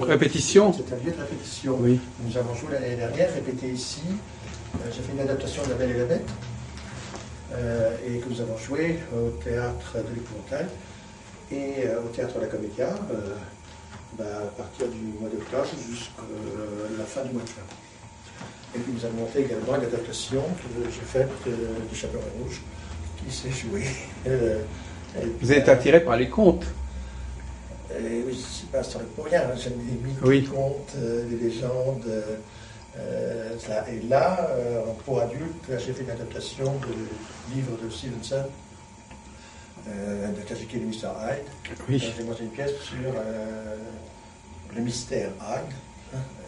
répétition. C'est un lieu de répétition. Oui. Nous avons joué l'année dernière, répété ici. J'ai fait une adaptation de La Belle et la Bête, et que nous avons joué au théâtre de l'Épouvantail et au théâtre de la Comédia, à partir du mois d'octobre jusqu'à la fin du mois de juin. Et puis nous avons monté également une adaptation que j'ai faite du Chaperon Rouge, qui s'est jouée. Vous êtes attiré par les contes? Oui, c'est pas pour rien, j'aime les mythes, oui. Les contes, les légendes. Et là, pour adultes, j'ai fait une adaptation du livre de Stevenson, de Tajiki et le Mystère Hyde. Oui. J'ai monté une pièce sur le mystère Hyde,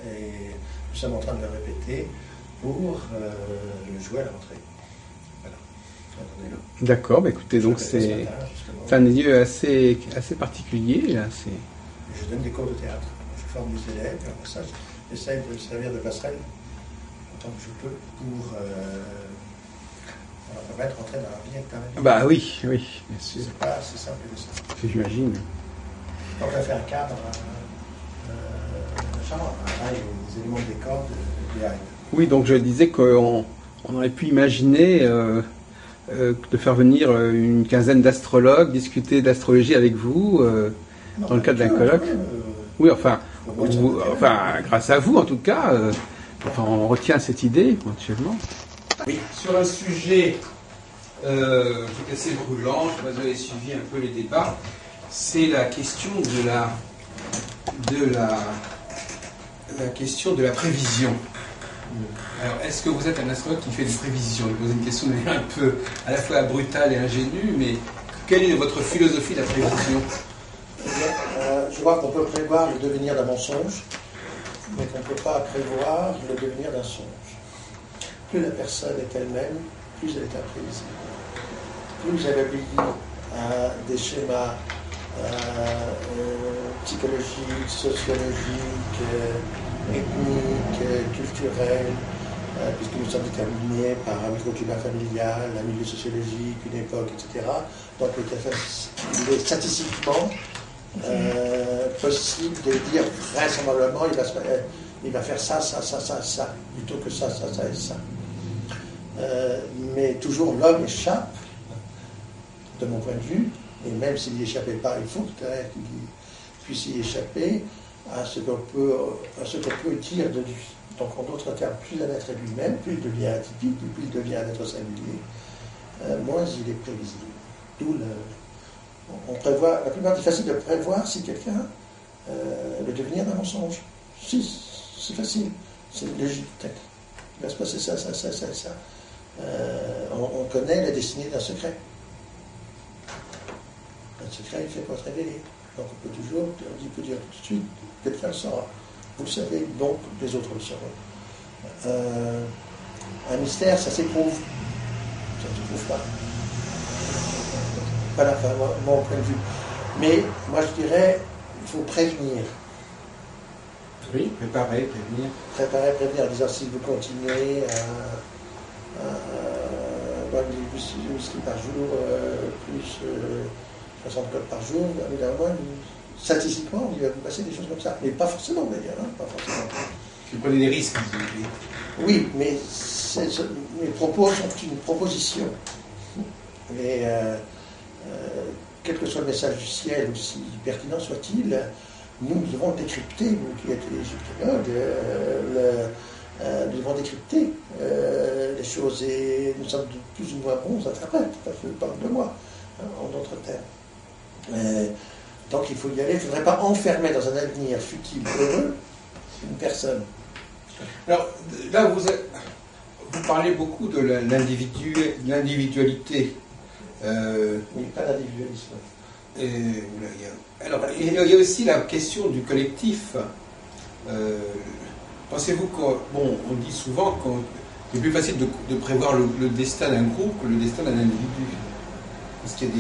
et nous sommes en train de le répéter pour le jouer à la rentrée. Voilà. D'accord, bah écoutez, donc c'est un lieu assez particulier. Là, je donne des cours de théâtre. Je forme des élèves, et après ça, j'essaie de me servir de passerelle autant que je peux pour leur permettre d'entrer dans la vie active. Bah oui, bien sûr. C'est pas assez simple que ça. J'imagine. Donc on a fait un cadre, chambre, les éléments de décor de Hyde. Oui, donc je disais qu'on aurait pu imaginer de faire venir une quinzaine d'astrologues, discuter d'astrologie avec vous dans le cadre d'un colloque. Oui, enfin, grâce à vous en tout cas, on retient cette idée éventuellement. Oui, sur un sujet qui est assez brûlant, je sais pas si vous avez suivi un peu les débats, c'est la question la question de la prévision. Alors, est-ce que vous êtes un astrologue qui fait des prévisions? Je vais poser une question un peu à la fois brutale et ingénue, mais quelle est votre philosophie de la prévision? Je vois qu'on peut prévoir le devenir d'un mensonge, mais qu'on ne peut pas prévoir le devenir d'un songe. Plus la personne est elle-même, plus elle est imprévisible. Plus elle obéit à des schémas psychologiques, sociologiques, ethniques, culturels, puisque nous sommes déterminés par un microclimat familial, un milieu sociologique, une époque, etc. Donc il est statistiquement possible de dire vraisemblablement il va faire ça, plutôt que ça et ça. Mais toujours l'homme échappe, de mon point de vue, et même s'il n'y échappait pas, il faut qu'il puisse y échapper à ce qu'on peut dire de lui. Donc en d'autres termes, plus un être est lui-même, plus il devient atypique, plus il devient un être singulier, moins il est prévisible. D'où on prévoit, la plupart du facile de prévoir si quelqu'un le devenir d'un mensonge. Si, c'est facile, c'est logique. Il va se passer ça. On connaît la destinée d'un secret. Un secret, il ne fait pas se révéler. Donc on peut toujours, on peut dire tout de suite, quelqu'un le saura. Vous le savez, donc les autres le sauront. Un mystère, ça s'éprouve. Ça ne s'éprouve pas. Voilà, mon point de vue. Mais moi je dirais, il faut prévenir. Oui, préparer, prévenir. Prévenir en disant si vous continuez à boire du whisky par jour, plus 60 codes par jour, évidemment, statistiquement, il va vous passer des choses comme ça. Mais pas forcément d'ailleurs, pas forcément. Vous prenez des risques. Oui, mais mes propos sont une proposition. Et quel que soit le message du ciel, aussi pertinent soit-il, nous devons décrypter, nous qui êtes les égyptologues, nous devons décrypter les choses et nous sommes de plus ou moins bons interprètes, je parle de moi, en d'autres termes. Donc il faut y aller, il ne faudrait pas enfermer dans un avenir futile, heureux, une personne. Alors là, vous parlez beaucoup de l'individualité. Oui, pas d'individualisme. Alors, il y a aussi la question du collectif. Pensez-vous on dit souvent que c'est plus facile de prévoir le destin d'un groupe que le destin d'un individu. Parce qu'il y a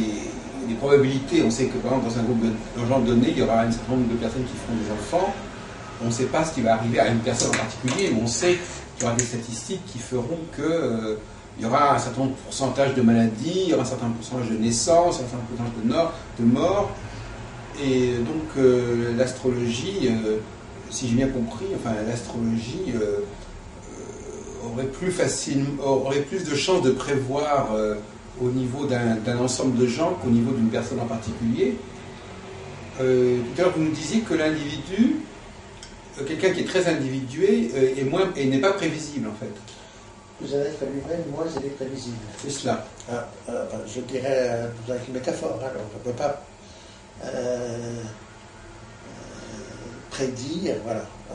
des probabilités. On sait que, par exemple, dans un groupe de gens donné, il y aura un certain nombre de personnes qui feront des enfants. On ne sait pas ce qui va arriver à une personne en particulier, mais on sait qu'il y aura des statistiques qui feront que il y aura un certain pourcentage de maladies, il y aura un certain pourcentage de naissances, un certain pourcentage de morts. Et donc l'astrologie si j'ai bien compris, enfin, l'astrologie aurait plus de chances de prévoir au niveau d'un ensemble de gens qu'au niveau d'une personne en particulier. Tout à l'heure, vous nous disiez que l'individu, quelqu'un qui est très individué, n'est pas prévisible en fait. Vous allez être lui-même, moins il est prévisible. C'est cela. Je dirais avec une métaphore, alors on ne peut pas prédire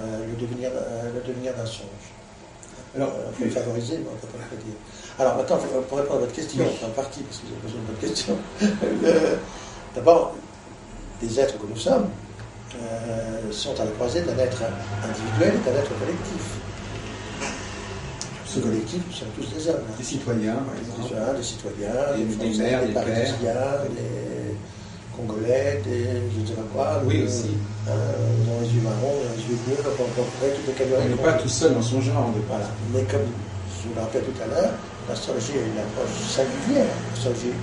le devenir d'un songe. Alors, on peut le favoriser, mais on ne peut pas le prédire. Alors maintenant, pour répondre à votre question, en partie, parce que vous avez besoin de votre question, d'abord, les êtres que nous sommes sont à la croisée d'un être individuel et d'un être collectif. Ce collectif, nous sommes tous des hommes. Des citoyens, par exemple. Des citoyens, des mères, des Parisiens, des Congolais, je ne sais pas quoi. Oui, aussi. Ils ont les yeux marrons, les yeux bleus, on pourrait toutes les catégories. On n'est pas tout seul dans son genre. Voilà. Mais comme je vous l'ai rappelé tout à l'heure, l'astrologie a une approche singulière, l'astrologie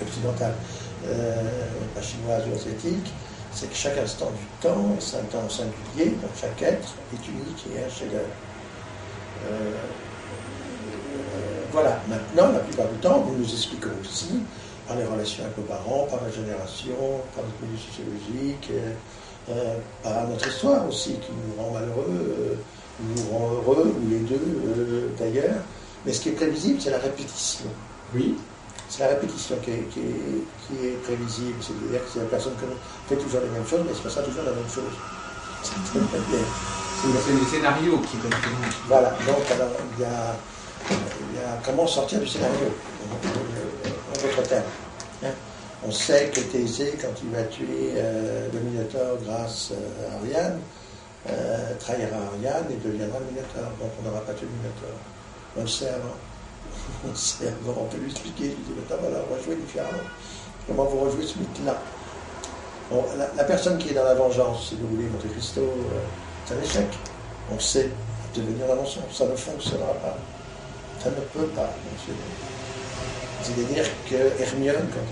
occidentale, pas chinoise ou asiatique, c'est que chaque instant du temps est un temps singulier, donc chaque être est unique et un chef-d'œuvre. Voilà, maintenant, la plupart du temps, nous nous expliquons aussi par les relations avec nos parents, par la génération, par notre milieu sociologique, par notre histoire aussi, qui nous rend malheureux, nous rend heureux, ou les deux d'ailleurs. Mais ce qui est prévisible, c'est la répétition. Oui. C'est la répétition qui est prévisible. C'est-à-dire que si la personne fait toujours les mêmes choses, mais il se passera toujours la même chose. C'est le scénario qui est prévisible. Voilà, donc alors, il y a comment sortir du scénario, en d'autres termes. On sait que Thésée, quand il va tuer le Minotaure grâce à Ariane, trahira Ariane et deviendra le Minotaure. Donc on n'aura pas tué le Minotaure. On le sait avant. On le sait avant, on peut lui expliquer. Il dit, voilà, on va jouer différemment. Comment vous rejouez ce mythe-là? Bon, la personne qui est dans la vengeance, si vous voulez, Monte Cristo, c'est un échec. On sait devenir la vengeance. Ça ne fonctionnera pas. Ça ne peut pas fonctionner. C'est-à-dire que Hermione, quand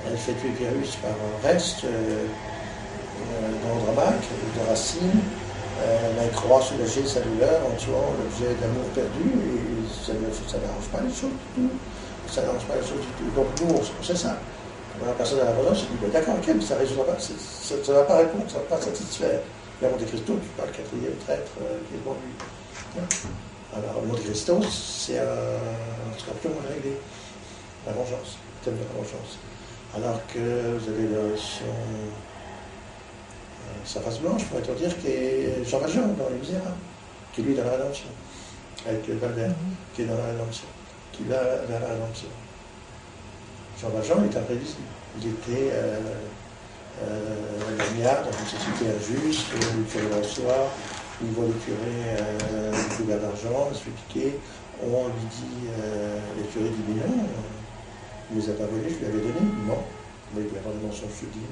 elle fait tuer Pyrrhus par un reste d'Andromaque, de Racine, elle croit soulager sa douleur en tuant l'objet d'amour perdu, et ça n'arrange pas les choses du tout. Ça n'arrange pas les choses du tout. Donc nous, on sait ça. La personne à la vengeance se dit, d'accord, ok, mais ça ne résoudra pas, ça ne va pas répondre, ça ne va pas satisfaire. Et à Monte Cristo, tu parles quatrième traître qui est devant lui. Alors, Monte Cristo, c'est un scorpion mal réglé. La vengeance, le thème de la vengeance. Alors que vous avez sa face blanche, pour être dire, qui est Jean Valjean dans Les Misérables, qui est lui dans la rédemption, avec Valère, qui est dans la rédemption, qui va vers la rédemption. Jean Valjean est imprévisible. Il était gagnard dans une société injuste, le curé François, il voit le curé couvert d'argent, il se fait piquer, on lui dit, le curé dit, mais non, il ne les a pas volés, je lui avais donné, il ment, mais il lui a pas de mensonge, je dis.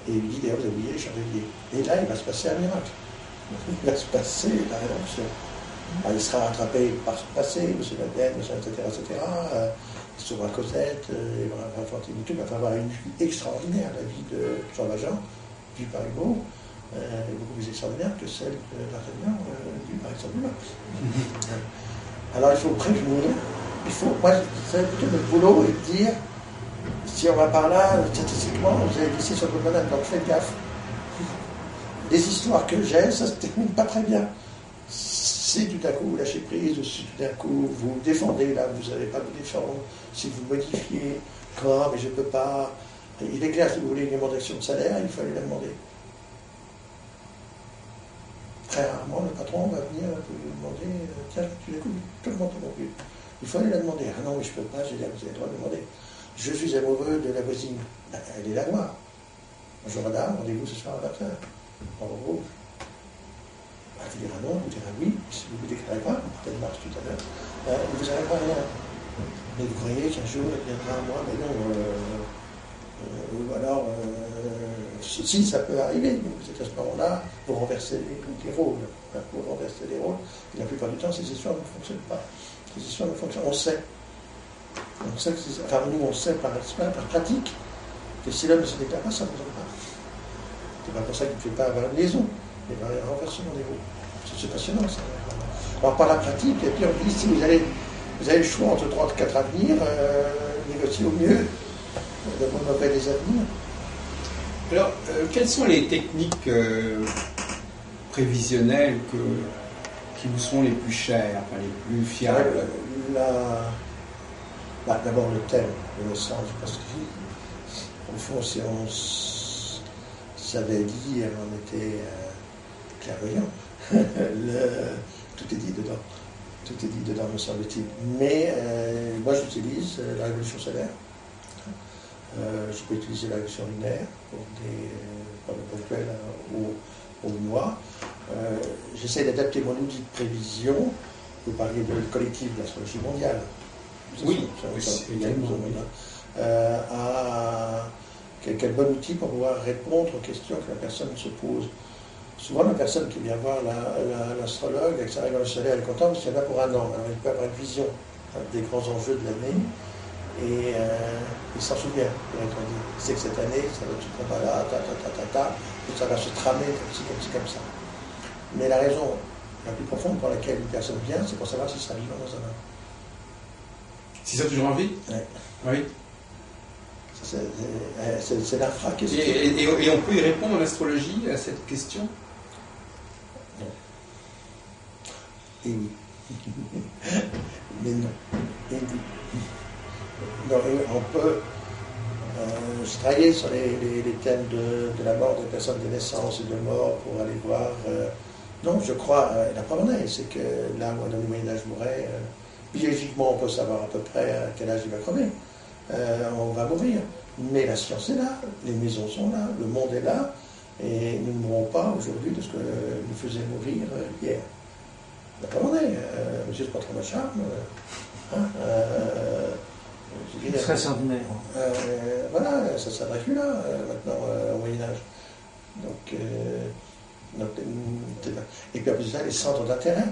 Et il lui dit, d'ailleurs, vous avez oublié les chandeliers. Et là, il va se passer un miracle. Il va se passer la rédemption. Alors, il sera rattrapé par son passé, M. Madeleine, etc. Il sauvera Cosette, il va avoir une vie extraordinaire, la vie de Jean Valjean, vue par Hugo, est beaucoup plus extraordinaire que celle d'Artagnan, vue par Alexandre Dumas. Alors il faut prévenir, moi, c'est plutôt notre boulot et de dire, si on va par là, statistiquement, vous avez glissé sur le banane, donc faites gaffe. Les histoires que j'ai, ça se termine pas très bien. Si tout à coup vous lâchez prise, ou si tout à coup vous défendez là, vous n'avez pas vous défendre, si vous modifiez, quoi, mais je ne peux pas. Il est clair, si vous voulez une augmentation de salaire, il faut aller la demander. Très rarement, le patron va venir vous demander, tiens, tu écoutes, tout le monde non plus. Il faut aller la demander. Ah non, mais je ne peux pas, j'ai dit, vous avez le droit de demander. Je suis amoureux de la voisine. Ben, allez la voir. Bonjour madame, rendez-vous ce soir à 20h. En gros. Vous direz non, vous direz oui, si vous ne vous déclarez pas, peut-être marche tout à l'heure, vous n'avez pas rien. Mais vous croyez qu'un jour il viendra à moi, mais non, ou alors, si ça peut arriver, mais c'est qu'à ce moment-là, vous renversez les rôles. Vous renversez les rôles, et la plupart du temps, ces histoires ne fonctionnent pas. Ces histoires ne fonctionnent pas, on sait. On sait que nous on sait par pratique, que si l'homme ne se déclare pas, ça ne fonctionne pas. C'est pas pour ça qu'il ne fait pas avoir une liaison, mais il va y avoir un renversement des groupes. C'est passionnant, ça. Alors, par la pratique, et puis on dit, si vous avez le choix entre 3 ou 4 avenirs, négociez au mieux de vos mauvais des avenirs. Alors, quelles sont les techniques prévisionnelles qui vous sont les plus chères, enfin, les plus fiables? D'abord le thème de naissance, parce que au fond, si on s'avait dit, on était clairvoyant. Tout est dit dedans. Tout est dit dedans, me semble-t-il. Mais moi, j'utilise la révolution solaire. Je peux utiliser la révolution lunaire pour des ponctuels au mois. J'essaie d'adapter mon outil de prévision. Vous parliez de collectif de l'astrologie mondiale. Oui, également. Quel bon outil pour pouvoir répondre aux questions que la personne se pose. Souvent, la personne qui vient voir l'astrologue avec sa révolution solaire, elle est contente parce qu'elle va pour un an. Alors, elle peut avoir une vision des grands enjeux de l'année et il s'en souvient. Il sait que cette année, ça va être pas là, et ça va se tramer comme ça. Mais la raison la plus profonde pour laquelle une personne vient, c'est pour savoir si ça sera vivant dans un an. Si ça a toujours envie? Oui. C'est l'infra-question. Et on peut y répondre en astrologie à cette question? Non. Et oui. Mais non. Et oui. Non, on peut travailler sur les thèmes de la mort, des personnes de naissance et de mort pour aller voir. Non, je crois, la preuve en est, c'est que là où le Moyen-Âge mourait, biologiquement, on peut savoir à peu près à quel âge il va crever. On va mourir. Mais la science est là, les maisons sont là, le monde est là, et nous ne mourrons pas aujourd'hui de ce que nous faisait mourir hier. La preuve en est, monsieur c'est pas trop ma charme. Il serait centenaire. Voilà, ça s'adresse là, maintenant, au Moyen-Âge. Donc, et puis après ça, les centres d'intérêt.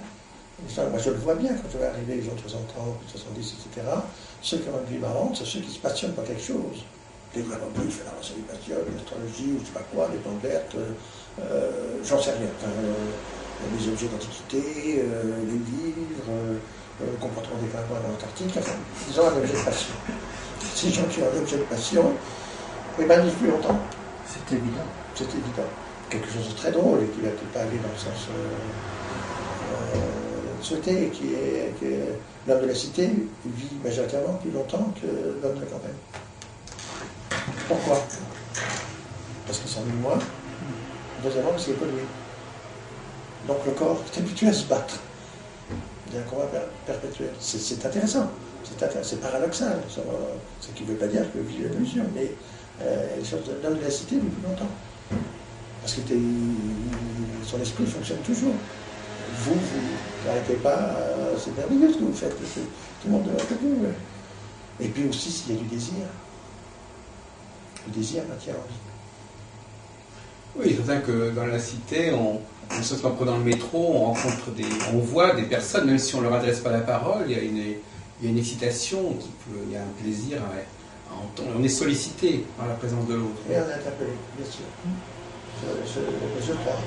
Moi, je le vois bien quand je vais arriver, les gens de 60 ans, 70, etc. Ceux qui ont une vie marrante, c'est ceux qui se passionnent pour quelque chose. Les hiéroglyphes, la passionne, l'astrologie, ou je sais pas quoi, les plantes vertes, j'en sais rien. Les objets d'antiquité, les livres, le comportement des pingouins dans l'Antarctique, enfin, ils ont un objet de passion. Ces gens qui ont un objet de passion, eh ben, ils vivent plus longtemps. C'est évident. C'est évident. Quelque chose de très drôle et qui va peut-être pas aller dans le sens souhaité, qui est que l'homme de la cité vit majoritairement plus longtemps que l'homme de la campagne. Pourquoi? Parce qu'il s'ennuie moins. Deuxièmement, parce qu'il est pollué. Donc le corps est habitué à se battre. Il y a un combat perpétuel. C'est intéressant. C'est paradoxal. Ce qui ne veut pas dire que vit l'évolution, mais l'homme de la cité vit plus longtemps. Parce que son esprit fonctionne toujours. Vous n'arrêtez pas, c'est merveilleux ce que vous faites. Tout le monde devrait être vous. Et puis aussi, s'il y a du désir, le désir maintient en vie. Oui, c'est certain que dans la cité, on se qu'en prenant le métro, on voit des personnes, même si on ne leur adresse pas la parole, il y a une excitation, il y a un plaisir à entendre. On est sollicité par la présence de l'autre. Et on est interpellé, bien sûr. Je crois.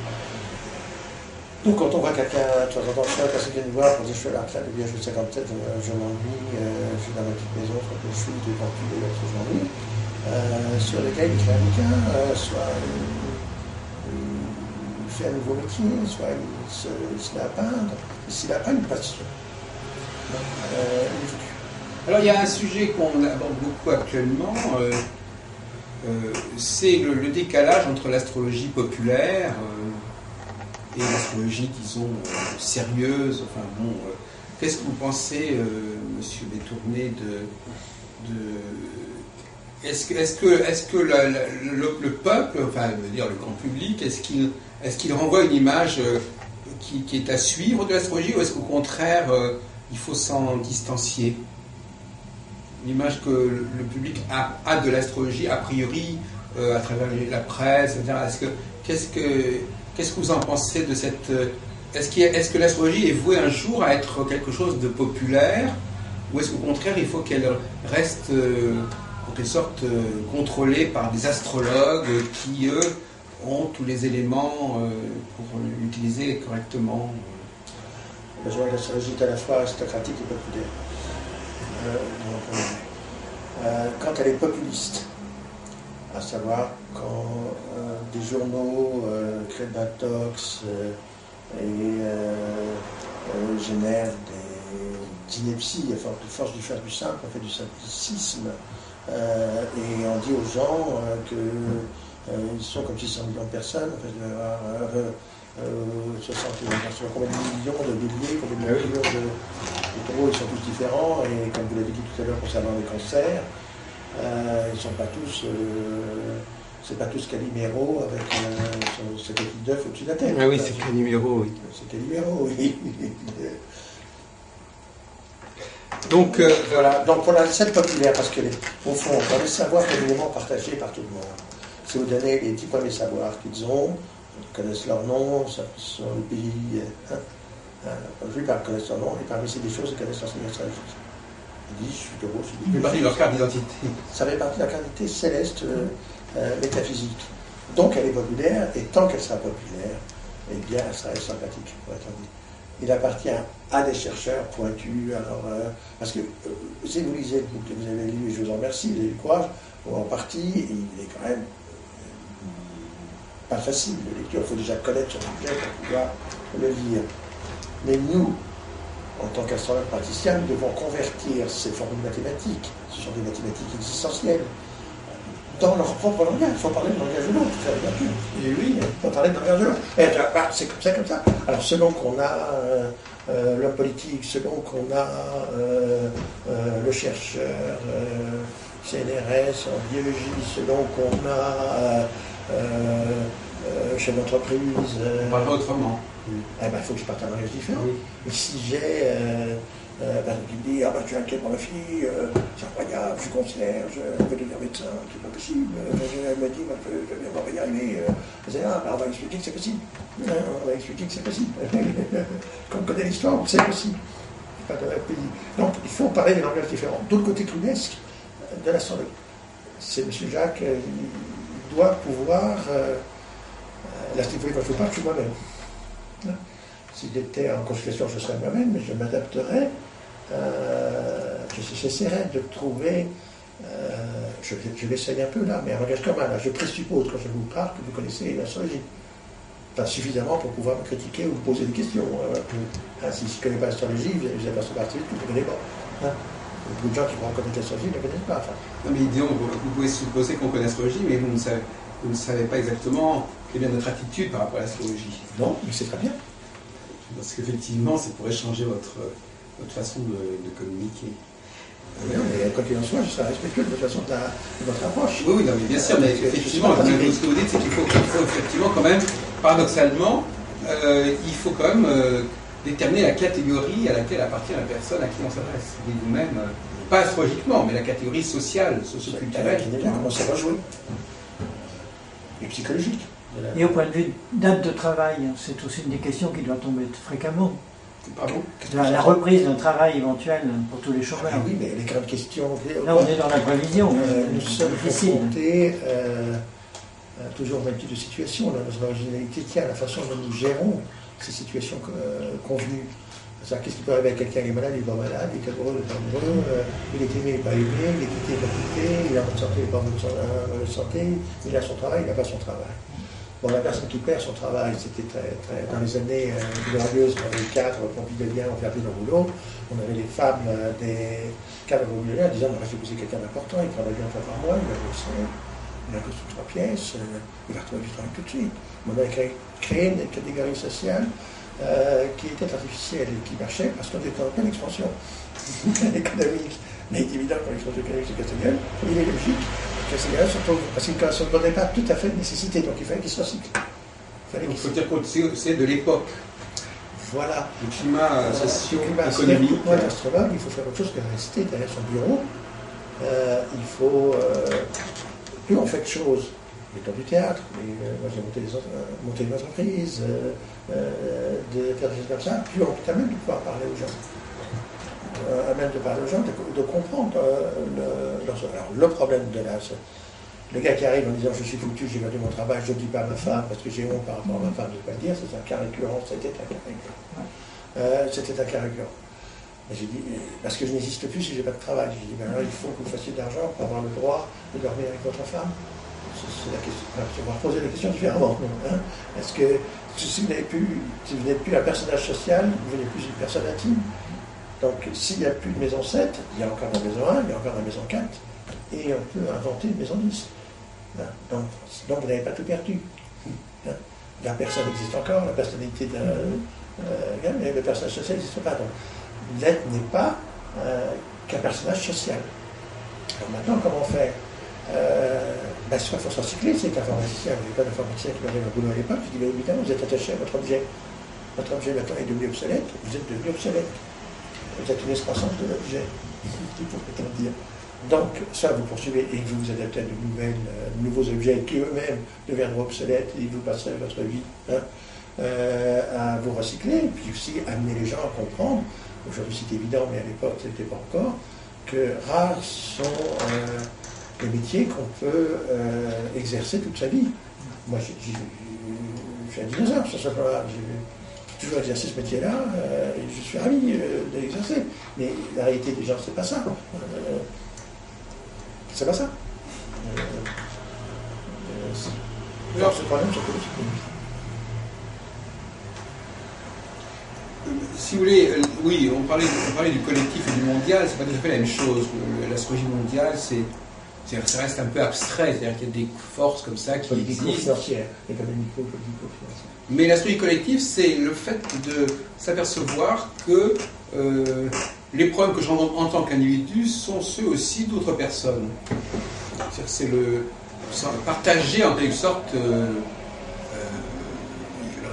Donc quand on voit quelqu'un, de temps en temps, une personne qui vient nous voir pour dire je suis à la retraite, je suis 57, je m'ennuie, je suis dans ma petite maison, je suis devant tous les lettres, je m'ennuie. Sur lequel il fait un bouquin, soit il fait un nouveau métier, soit il se met à peindre. Et s'il n'a pas une passion, il est foutu. Alors il y a un sujet qu'on aborde beaucoup actuellement, c'est le décalage entre l'astrologie populaire et l'astrologie, disons, sérieuse. Enfin bon, qu'est-ce que vous pensez, Monsieur Détourné, est-ce que le peuple, enfin, je veux dire le grand public, est-ce qu'il renvoie une image qui est à suivre de l'astrologie, ou est-ce qu'au contraire, il faut s'en distancier? L'image que le public a de l'astrologie, a priori, à travers la presse, etc. Qu'est-ce que vous en pensez de cette... Est-ce que l'astrologie est vouée un jour à être quelque chose de populaire, ou est-ce qu'au contraire, il faut qu'elle reste, en quelque sorte, contrôlée par des astrologues qui, eux, ont tous les éléments pour l'utiliser correctement. Le besoin d'astrologie est à la fois aristocratique et populaire. Quand elle est populiste, à savoir quand des journaux créent de l'intox et génèrent des inepties à force du faire du simple, on fait du simplicisme, et on dit aux gens qu'ils sont comme 600 millions de personnes, en fait, il va y avoir combien de millions de béliers, combien de millions de taureaux, ils sont tous différents, et comme vous l'avez dit tout à l'heure concernant les cancers, ils ne sont pas tous, c'est pas tous Calimero avec cette petite d'œuf au-dessus de la tête. Ah oui, c'est Calimero, oui. C'est Calimero, oui. Donc, voilà, donc pour la recette populaire, parce qu'au fond, dans les savoirs communément partagés par tout le monde, si vous donnez les 10 premiers savoirs qu'ils ont, ils connaissent leur nom, ça sont les pays, ils connaissent leur nom, et parmi ces des choses, ils connaissent l'enseignement astrologique. Ils disent, je suis taureau, je suis une partie de leur carte d'identité. Ça fait partie de la qualité céleste métaphysique. Donc elle est populaire, et tant qu'elle sera populaire, eh bien elle sera sympathique, pour être dit. Il appartient à des chercheurs pointus, alors, parce que si vous lisez le bouquin que vous avez lu, et je vous en remercie, vous avez eu le courage, ou en partie, il est quand même pas facile de lecture, il faut déjà connaître son sujet pour pouvoir le lire. Mais nous, en tant qu'astrologues praticiens, nous devons convertir ces formules mathématiques, ce sont des mathématiques existentielles, dans leur propre langage. Il faut parler de langage de l'autre, bien sûr. Et oui, il faut parler de langage de l'autre. C'est comme ça. Alors, selon qu'on a l'homme politique, selon qu'on a le chercheur, CNRS, en biologie, selon qu'on a chef d'entreprise. On parlera autrement. Eh ben, il faut que je parte un langage différent. Oui. Et si j'ai qui me dit, ah ben tu es inquiet pour la fille, c'est incroyable, je suis concierge, je veux devenir médecin, c'est pas possible. Elle me dit, on va y arriver. On va expliquer que c'est possible. On va expliquer que c'est possible. Quand on connaît l'histoire, c'est possible. Pas de pays. Donc il faut parler des langages différents. D'autre côté clownesque de l'astrologie. C'est M. Jacques, il doit pouvoir. Là, si vous voulez, quand je vous parle, je suis moi-même. Si j'étais en consultation, je serais moi-même, mais je m'adapterais. J'essaierai de trouver, je l'essaye un peu là, mais un langage commun. Là, je présuppose, quand je vous parle, que vous connaissez l'astrologie. Enfin, suffisamment pour pouvoir me critiquer ou poser des questions. Si je ne connais pas l'astrologie, vous avez aperçu partie que je ne connais pas. Beaucoup de gens qui vont connaître l'astrologie ne la connaissent pas. Enfin. Non, mais disons, vous pouvez supposer qu'on connaît l'astrologie, mais vous ne savez pas exactement quelle est notre attitude par rapport à l'astrologie. Non, mais c'est très bien. Parce qu'effectivement, ça pourrait changer votre façon de communiquer. Oui, mais quoi qu'il en soit, je serai respectueux de votre façon de votre approche. Oui, non, mais bien sûr, mais effectivement, ce que vous dites, c'est qu'il faut effectivement quand même, paradoxalement, il faut quand même déterminer la catégorie à laquelle appartient la personne à qui on s'adresse. Et vous-même, pas astrologiquement, mais la catégorie sociale, socio-culturelle. Qui n'est pas comment ça va jouer. Et psychologique. Et au point de vue date de travail, c'est aussi une des questions qui doit tomber fréquemment. Pardon ? La reprise d'un travail éventuel pour tous les chômeurs. Oui, mais les grandes questions. Là, on est dans la prévision. Nous sommes difficile. confrontés toujours au même type de situation. Notre originalité tient à la façon dont nous gérons ces situations convenues. C'est-à-dire, qu'est-ce qui peut arriver à quelqu'un qui est malade, il n'est pas malade, il est amoureux, il n'est pas amoureux, il est aimé, il n'est pas aimé, il est quitté, il n'est pas quitté, il a bonne santé, il n'est pas en bonne santé, il a son travail, il n'a pas son travail. Bon, la personne qui perd son travail, c'était très dans les années glorieuses, quand les cadres pompidoliens ont perdu leur boulot, on avait les femmes des cadres pompidoliens disant, on va faire épouser quelqu'un d'important, il travaille bien par mois, il va bosser, il a un costume 3 pièces, il va retrouver du travail tout de suite. On a créé une catégorie sociale qui était artificielle et qui marchait parce qu'on était en pleine expansion économique. Mais il est évident que l'expansion économique c'est Castagnol, il est logique. Castagnol, parce qu'il ne se donnait pas tout à fait de nécessité, donc il fallait qu'il se recycle. Il faut dire que c'est de l'époque. Voilà. Le climat socio-économique. Moi, l'astrologue, il faut faire autre chose que rester derrière son bureau. Il faut. Plus on fait de choses, mettons du théâtre, moi j'ai monté une entreprise, de faire des choses comme ça, plus on est à même de pouvoir parler aux gens. À même de parler aux gens, de comprendre alors, le problème de Le gars qui arrive en disant je suis foutu, j'ai perdu mon travail, je ne dis pas à ma femme parce que j'ai honte par rapport à ma femme de ne pas le dire, c'est un cas récurrent, c'était un cas récurrent. C'était un cas récurrent. Et j'ai dit, parce que je n'existe plus si je n'ai pas de travail. J'ai dit, ben alors il faut que vous fassiez de l'argent pour avoir le droit de dormir avec votre femme. C'est la question. Alors, je vais reposer la question différemment. Hein. Est-ce que si vous n'êtes plus un personnage social, vous n'êtes plus une personne intime? Donc s'il n'y a plus de maison 7, il y a encore la maison 1, il y a encore la maison 4, et on peut inventer une maison 10. Hein. Donc vous n'avez pas tout perdu. Hein. La personne existe encore, la personnalité mais le personnage social n'existe pas. Donc l'être n'est pas qu'un personnage social. Alors maintenant, comment on fait? Soit il faut se recycler, c'est qu'informaticien, vous n'avez pas d'informaticien qui avait un boulot à l'époque, je dis, mais évidemment, vous êtes attaché à votre objet. Votre objet maintenant est devenu obsolète, vous êtes devenu obsolète. Vous êtes une excroissance de l'objet, pour dire. Donc, ça, vous poursuivez et vous vous adaptez à de nouveaux objets qui eux-mêmes deviendront obsolètes et vous passerez votre vie à vous recycler, et puis aussi amener les gens à comprendre, aujourd'hui c'est évident, mais à l'époque ce n'était pas encore, que rares sont les métiers qu'on peut exercer toute sa vie. Moi, je suis un dinosaure sur ce plan-là. J'ai toujours exercé ce métier-là et je suis ravi de l'exercer. Mais la réalité des gens, c'est pas ça. C'est pas ça. Alors, ce problème, c'est que si vous voulez, oui, on parlait du collectif et du mondial, c'est pas tout à fait la même chose. L'astrologie mondiale, ça reste un peu abstrait, c'est-à-dire qu'il y a des forces comme ça qui existent. Mais l'astrologie collective, c'est le fait de s'apercevoir que les problèmes que j'en en tant qu'individu sont ceux aussi d'autres personnes. C'est partager en quelque sorte. Alors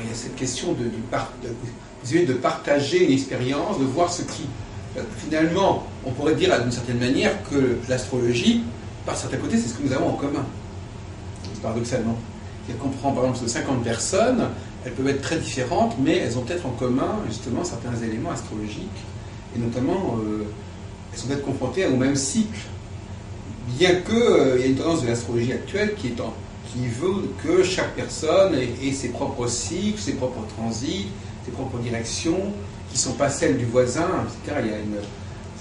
il y a cette question de partager une expérience, de voir ce qui. Finalement, on pourrait dire d'une certaine manière que l'astrologie, par certains côtés, c'est ce que nous avons en commun, paradoxalement. On prend par exemple 50 personnes, elles peuvent être très différentes, mais elles ont peut-être en commun justement certains éléments astrologiques, et notamment elles sont peut-être confrontées au même cycle, bien qu'il y ait une tendance de l'astrologie actuelle qui veut que chaque personne ait ses propres cycles, ses propres transits, ses propres directions, qui ne sont pas celles du voisin, etc.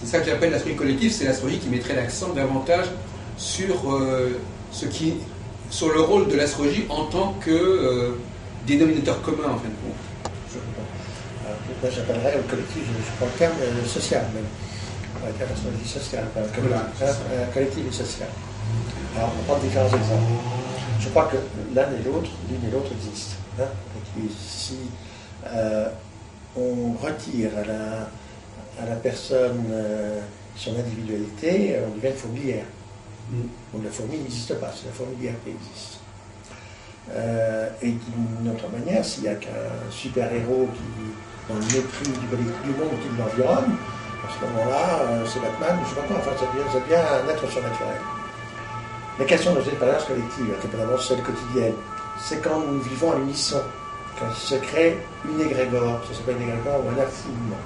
C'est ça que j'appelle l'astrologie collective, c'est l'astrologie qui mettrait l'accent davantage sur sur le rôle de l'astrologie en tant que dénominateur commun, en fin de compte. Moi, j'appellerais au collectif, je prends le terme social même. On va dire l'astrologie sociale, collectif et social. Alors, on prend différents exemples. Je crois que l'une et l'autre existent. Hein, et si on retire à la personne son individualité, on devient une fourmilière. Donc la fourmi n'existe pas, c'est la fourmilière qui existe. Et d'une autre manière, s'il n'y a qu'un super-héros qui, dans le mépris du monde qui l'environne, à ce moment-là, c'est Batman, je ne sais pas quoi, enfin, ça devient un être surnaturel. Mais quelles sont nos expériences collectives, indépendamment de celles quotidiennes? C'est quand nous vivons à l'unisson, quand il se crée une égrégore, ça s'appelle une égrégore ou un affoulement.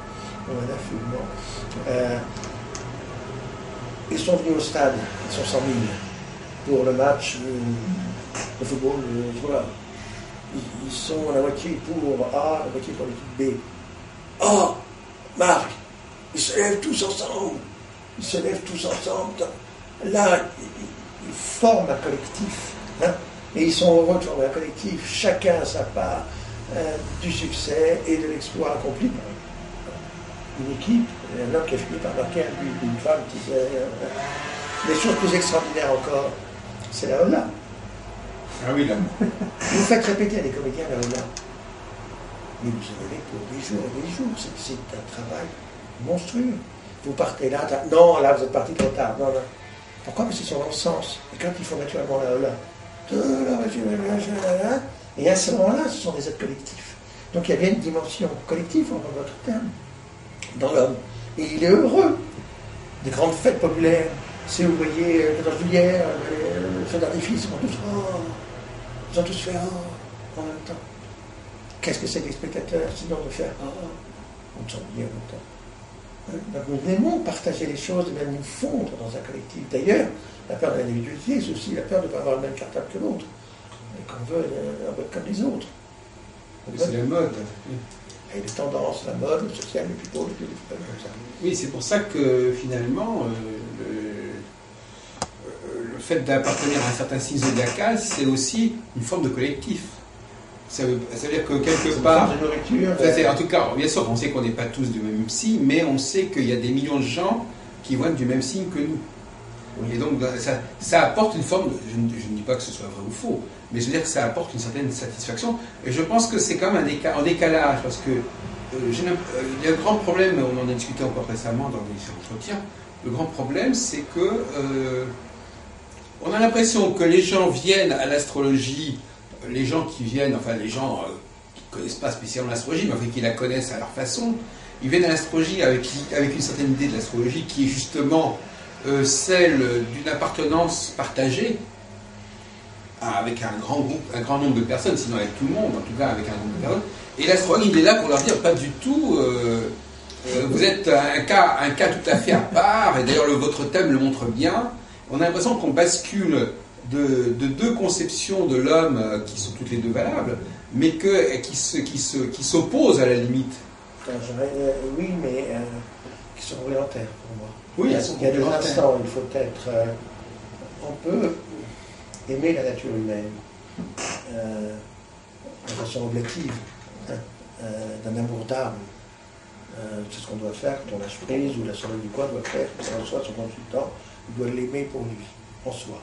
Ils sont venus au stade, ils sont 100 000 pour le match de football. Voilà. Ils sont la moitié pour A, la moitié pour l'équipe B. Oh, Marc, ils se lèvent tous ensemble. Là, ils forment un collectif. Hein, et ils sont heureux de former un collectif. Chacun a sa part du succès et de l'exploit accompli par une équipe, un homme qui a fini par marquer un but, une femme qui s'est... Les choses plus extraordinaires encore, c'est la Ola. Ah oui, là. Vous faites répéter à des comédiens la Ola. Mais vous en avez pour des jours et des jours. C'est un travail monstrueux. Vous partez là, non, là vous êtes parti trop tard. Non. Pourquoi? Parce qu'ils sont dans le sens. Et quand ils font naturellement la Ola, et à ce moment-là, ce sont des êtres collectifs. Donc il y a bien une dimension collective, en votre terme, dans l'homme. Et il est heureux des grandes fêtes populaires. Si vous voyez le 14 juillet, le feu d'artifice, ils ont tous fait en même temps. Qu'est-ce que c'est que les spectateurs, sinon de faire on s'en dit en même temps. Donc nous aimons partager les choses et même nous fondre dans un collectif. D'ailleurs, la peur de l'individualité, c'est aussi la peur de ne pas avoir le même cartable que l'autre. Et qu'on veut être comme les autres. C'est la mode. Et les tendances, la mode, le social, le plutôt, le plus comme ça. Oui, c'est pour ça que finalement, le fait d'appartenir à un certain ciseau de la case, c'est aussi une forme de collectif. Ça veut dire que quelque part, de nourriture, en tout cas, bien sûr, on sait qu'on n'est pas tous du même signe, mais on sait qu'il y a des millions de gens qui vont être du même signe que nous. Oui. Et donc, ça apporte une forme, je ne dis pas que ce soit vrai ou faux, mais je veux dire que ça apporte une certaine satisfaction. Et je pense que c'est quand même un décalage, parce que il y a un grand problème, on en a discuté encore récemment dans des entretiens, le grand problème, c'est que on a l'impression que les gens viennent à l'astrologie, les gens qui viennent, enfin les gens qui ne connaissent pas spécialement l'astrologie, mais enfin, qui la connaissent à leur façon, ils viennent à l'astrologie avec une certaine idée de l'astrologie qui est justement celle d'une appartenance partagée avec un grand nombre de personnes, sinon avec tout le monde, en tout cas avec un nombre de personnes. Et l'astrologue, il est là pour leur dire pas du tout, vous êtes un cas tout à fait à part, et d'ailleurs votre thème le montre bien. On a l'impression qu'on bascule de deux conceptions de l'homme qui sont toutes les deux valables, mais qui s'opposent à la limite. Oui, mais qui sont complémentaires pour moi. Oui, il y a des instants, il faut être. On peut aimer la nature humaine de façon objective, d'un amour d'âme. C'est ce qu'on doit faire quand on lâche prise, ou la soirée du coin doit faire, quand on reçoit son consultant, il doit l'aimer pour lui, en soi.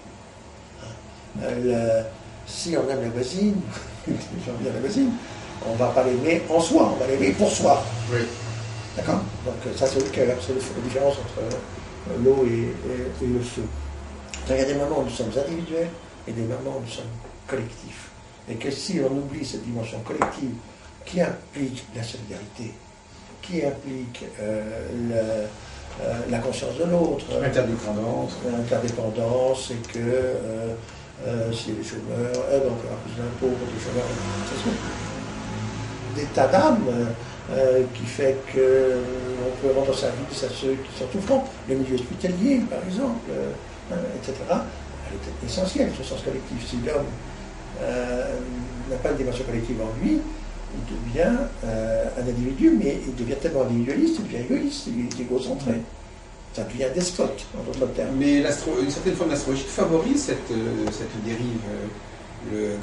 Si on aime la voisine, on ne va pas l'aimer en soi, on va l'aimer pour soi. Oui. D'accord? Donc ça c'est le cœur, c'est la différence entre l'eau et le feu. Donc, il y a des moments où nous sommes individuels et des moments où nous sommes collectifs. Et que si on oublie cette dimension collective qui implique la solidarité, qui implique la conscience de l'autre, l'interdépendance, et que si les chômeurs, donc on a plus d'impôts pour les chômeurs, des tas d'âmes qui fait qu'on peut rendre service à ceux qui sont souffrants, le milieu hospitalier par exemple, etc. Elle est essentielle, ce sens collectif. Si l'homme n'a pas de dimension collective en lui, il devient un individu, mais il devient tellement individualiste, il devient égoïste, il est égocentré. Ça devient un despote, en d'autres termes. Mais une certaine forme d'astrologie favorise cette dérive.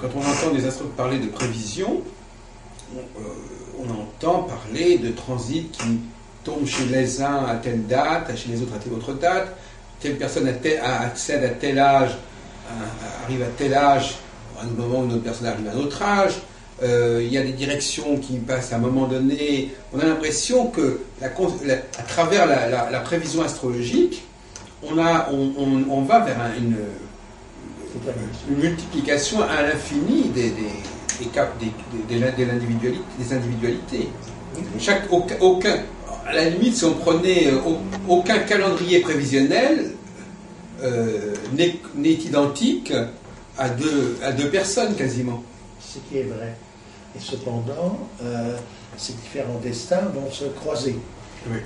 Quand on entend des astrologues parler de prévision, on entend parler de transits qui tombent chez les uns à telle date, chez les autres à telle autre date, telle personne accède à tel âge, arrive à tel âge, à un moment où une autre personne arrive à un autre âge. Il y a des directions qui passent à un moment donné. On a l'impression que, à travers la prévision astrologique, on va vers une multiplication à l'infini des individualités. À la limite, si on prenait aucun calendrier prévisionnel n'est identique à deux personnes quasiment. Ce qui est vrai. Et cependant, ces différents destins vont se croiser. Oui.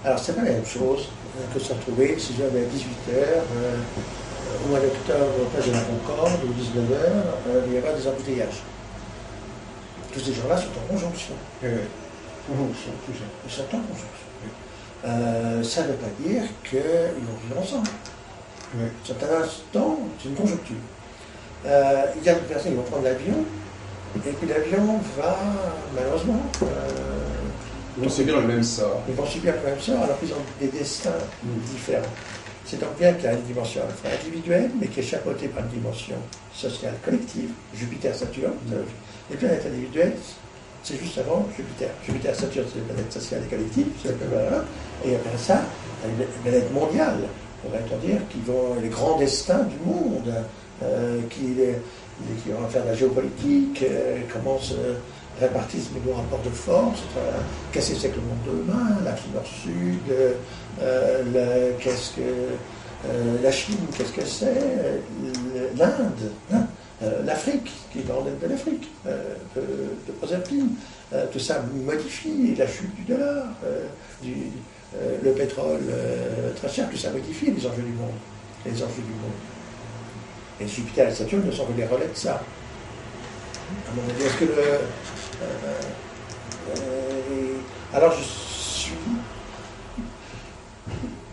Alors, c'est pas la même chose que se retrouver si je vais à 18h, au mois d'octobre, au place de la Concorde, ou 19h, il y aura des embouteillages. Tous ces gens-là sont en conjonction. Conjonction, toujours. Ils sont en conjonction. Ça ne veut pas dire qu'ils vont vivre ensemble. Oui. C'est un instant, c'est une conjoncture. Il y a des personnes qui vont prendre l'avion, et puis l'avion va, malheureusement, ils vont subir le même sort. Ils vont subir le même sort, alors qu'ils ont des destins différents. C'est donc bien qu'il y a une dimension à la fois individuelle, mais qui est chapeautée par une dimension sociale collective. Jupiter, Saturne, les planètes individuelles, c'est juste avant Jupiter. Jupiter, Saturne, c'est les planètes sociales et collectives, et après ça, les planètes mondiales, pourrait-on dire, qui vont les grands destins du monde. Qui vont faire de la géopolitique, comment se répartissent nos rapports de force, qu'est-ce que c'est que le monde de demain, l'Afrique Nord-Sud, qu'est-ce que la Chine, qu'est-ce que c'est, l'Inde, L'Afrique, qui est dans l'est de l'Afrique, de Proserpine, tout ça modifie la chute du dollar, le pétrole très cher, tout ça modifie les enjeux du monde. Les enjeux du monde. Et Jupiter et Saturne ne sont que les relais de ça. À mon avis, est-ce que alors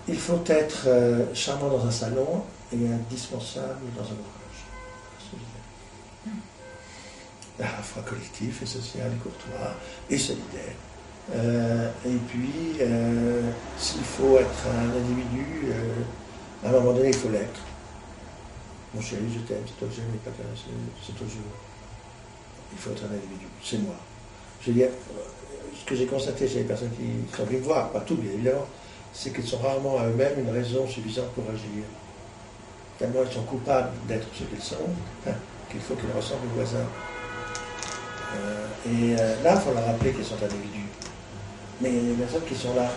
il faut être charmant dans un salon et indispensable dans un ouvrage. À la fois collectif et social et courtois et solidaire. Et puis, s'il faut être un individu, à un moment donné, il faut l'être. Mon chéri, je t'aime, cet objet n'est pas c'est toujours. Il faut être un individu, c'est moi. Je veux dire, ce que j'ai constaté chez les personnes qui sont venues me voir, pas tout bien évidemment, c'est qu'elles sont rarement à eux-mêmes une raison suffisante pour agir. Tellement elles sont coupables d'être ce qu'elles sont, qu'il faut qu'elles ressemblent aux voisins. Là, il faut leur rappeler qu'elles sont individus. Mais il y a des personnes qui sont là,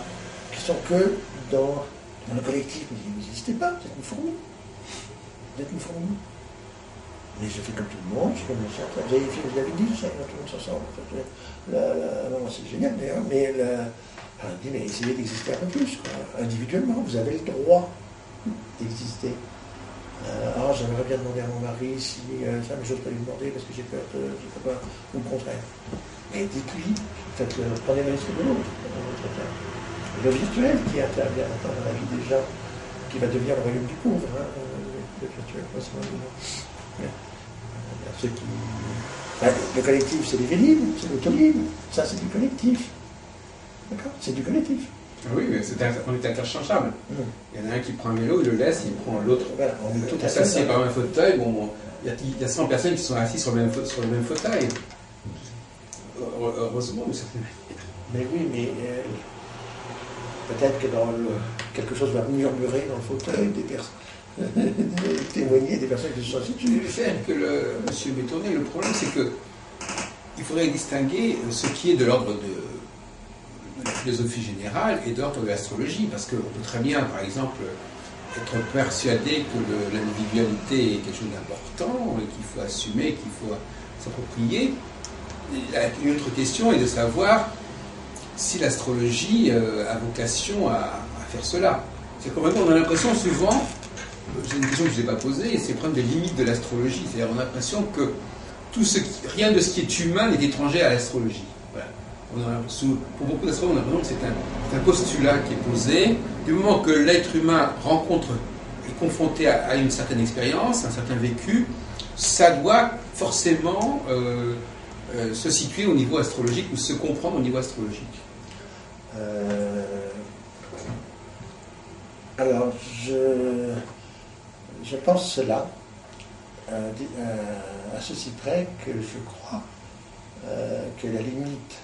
qui sont que dans le collectif. Vous n'existez pas, vous êtes une fourmi. Vous êtes une fourmi. Mais je fais comme tout le monde, je fais comme le chien. Vous avez dit, tout le monde s'ensemble. C'est génial d'ailleurs, mais elle dit, mais essayez d'exister un peu plus, quoi. Individuellement, vous avez le droit d'exister. Alors j'aimerais bien demander à mon mari si ça, mais j'ose pas lui demander parce que j'ai peur de, je ne peux pas, ou le contraire. Mais dites-lui, prenez le risque de l'autre. Le virtuel qui intervient dans la vie des gens, qui va devenir le royaume du pauvre, le virtuel, ceux qui... le collectif, c'est les Vélib, c'est l'autolib, ça c'est du collectif. D'accord? C'est du collectif. Oui, mais on est interchangeable. Il y en a un qui prend un vélo, il le laisse, il prend l'autre. Voilà, on est tout assis par un fauteuil. Bon, il y a 100 personnes qui sont assises sur le même fauteuil. Heureusement, d'une certaine manière. Mais oui, mais peut-être que quelque chose va murmurer dans le fauteuil des personnes, témoigner des personnes qui se sont assises. Je vais faire que M. Bétonnet, le problème, c'est que il faudrait distinguer ce qui est de l'ordre de la philosophie générale et de l'ordre de l'astrologie, parce qu'on peut très bien, par exemple, être persuadé que l'individualité est quelque chose d'important, qu'il faut assumer, qu'il faut s'approprier. Une autre question est de savoir si l'astrologie a vocation à faire cela. C'est quand même, on a l'impression souvent, c'est une question que je ne vous ai pas posée, c'est le problème des limites de l'astrologie. C'est-à-dire on a l'impression que rien de ce qui est humain n'est étranger à l'astrologie. Voilà. Pour beaucoup d'astrologues, on a l'impression que c'est un postulat qui est posé. Du moment que l'être humain est confronté à une certaine expérience, un certain vécu, ça doit forcément se situer au niveau astrologique ou se comprendre au niveau astrologique. Alors, je pense cela, à ceci près que je crois que la limite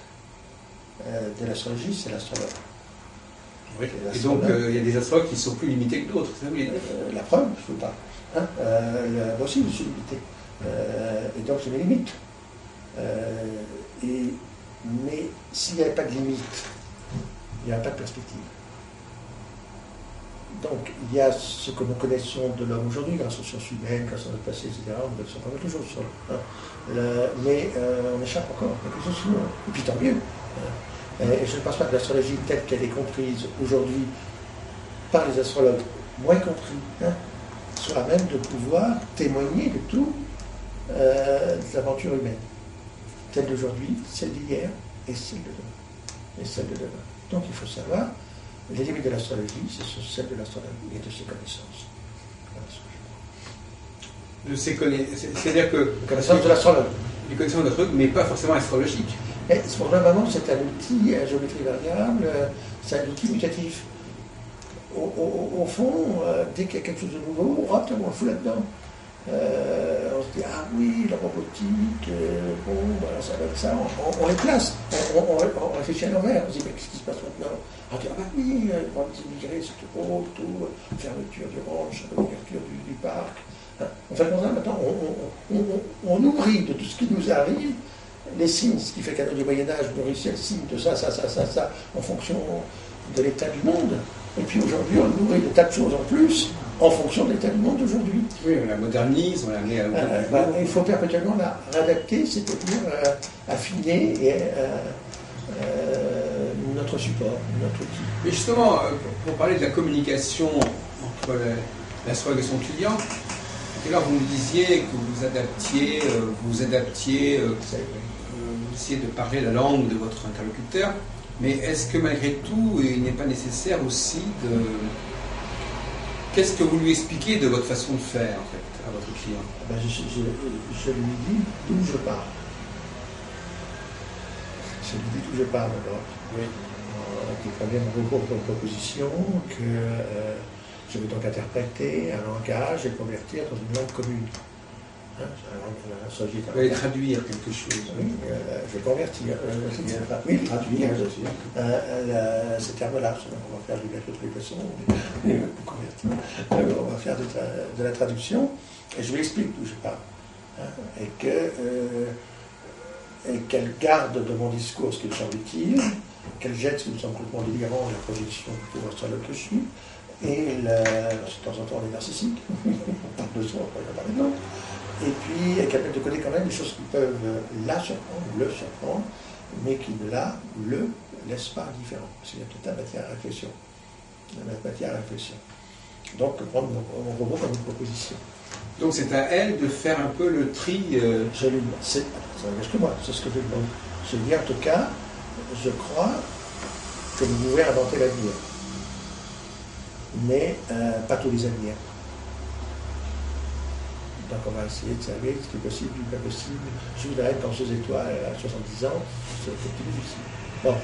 de l'astrologie, c'est l'astrologue. Oui. Et donc, il y a des astrologues qui sont plus limités que d'autres, ça oui. La preuve, je ne veux pas. Moi aussi, je suis limité. Et donc, j'ai mes limites. Mais s'il n'y avait pas de limite, il n'y aurait pas de perspective. Donc, il y a ce que nous connaissons de l'homme aujourd'hui, grâce aux sciences humaines, grâce à notre passé, etc. On ne sait pas quelque chose sur mais on échappe encore à quelque chose. Et puis tant mieux. Et je ne pense pas que l'astrologie telle qu'elle est comprise aujourd'hui par les astrologues, moins compris, soit à même de pouvoir témoigner de tout de l'aventure humaine. Celle d'aujourd'hui, celle d'hier et celle de demain. Donc il faut savoir, les limites de l'astrologie, c'est celle de l'astrologie et de ses connaissances. Voilà ce que je pense. C'est-à-dire que... Les connaissances de l'astrologue. Les connaissances de l'astrologue, mais pas forcément astrologiques. Et pour le moment, c'est un outil à géométrie variable, c'est un outil mutatif. Au fond, dès qu'il y a quelque chose de nouveau, on le fout là-dedans. On se dit, ah oui, la robotique, bon, voilà, ça va être ça, on les place, on réfléchit à l'envers, on se dit, mais qu'est-ce qui se passe maintenant? On dit, ah bah oui, on va immigrer, c'est trop, fermeture du ranch, ouverture du parc. Enfin, comme ça, maintenant, on nourrit de tout ce qui nous arrive les signes, ce qui fait qu'à du Moyen-Âge, on nourrissait le signe de ça, en fonction de l'état du monde. Et puis aujourd'hui, on nourrit de tas de choses en plus, en fonction de l'état du monde d'aujourd'hui. Oui, on la modernise, on la met à Il faut perpétuellement la réadapter, c'est-à-dire affiner notre support, notre outil. Mais justement, pour parler de la communication entre l'astrologue et son client, tout à l'heure vous nous disiez que vous adaptiez, vous essayez de parler la langue de votre interlocuteur, mais est-ce que malgré tout, il n'est pas nécessaire aussi de... Qu'est-ce que vous lui expliquez de votre façon de faire, en fait, à votre client? Je lui dis d'où je parle. Je lui dis d'où je parle, alors. Oui. Qu'il convient de vos propositions, que je vais donc interpréter un langage et le convertir dans une langue commune. Hein, vous allez traduire quelque chose. Oui, je vais convertir. Oui, traduire, je suis. Ces termes-là, on va faire du de toutes les façons, convertir. On va faire de la traduction, et je lui explique d'où je parle. Hein, et qu'elle garde de mon discours ce qui me semble utile, qu'elle jette ce qui me semble complètement délirant, la projection du pouvoir astrologue que je suis, et de temps en temps on est narcissique, on parle de soi, on va parler de l'autre, et puis qu'elle permet de connaître quand même des choses qui peuvent la surprendre, le surprendre, mais qui ne le laissent pas indifférent, parce qu'il y a toute la matière à réflexion. Donc prendre mon robot comme une proposition. Donc c'est à elle de faire un peu le tri. Ça n'engage que moi, c'est ce que je demande. Je dis en tout cas, je crois que vous pouvez inventer l'avenir, mais pas tous les avenirs. Donc on va essayer de savoir ce qui est possible, ce qui n'est pas possible. Je voudrais être dans ces étoiles à 70 ans, c'est plus difficile. Bon,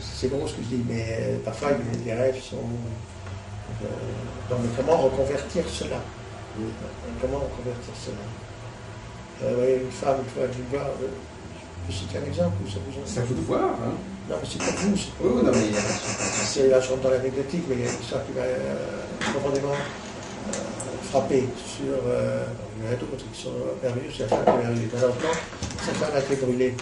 c'est gros ce que je dis, mais parfois les rêves sont... donc comment reconvertir cela? Comment reconvertir cela? Une femme, une fois, je vais voir, je vais citer un exemple. C'est à vous de voir. Hein. Non, mais c'est pour vous. Oui, non, mais c'est là, je rentre dans l'anecdotique, mais il y a une histoire qui m'a profondément frappé sur. Il y en a d'autres qui sont merveilleux, c'est la femme qui est merveilleuse. Dans un plan, cette femme a été brûlée.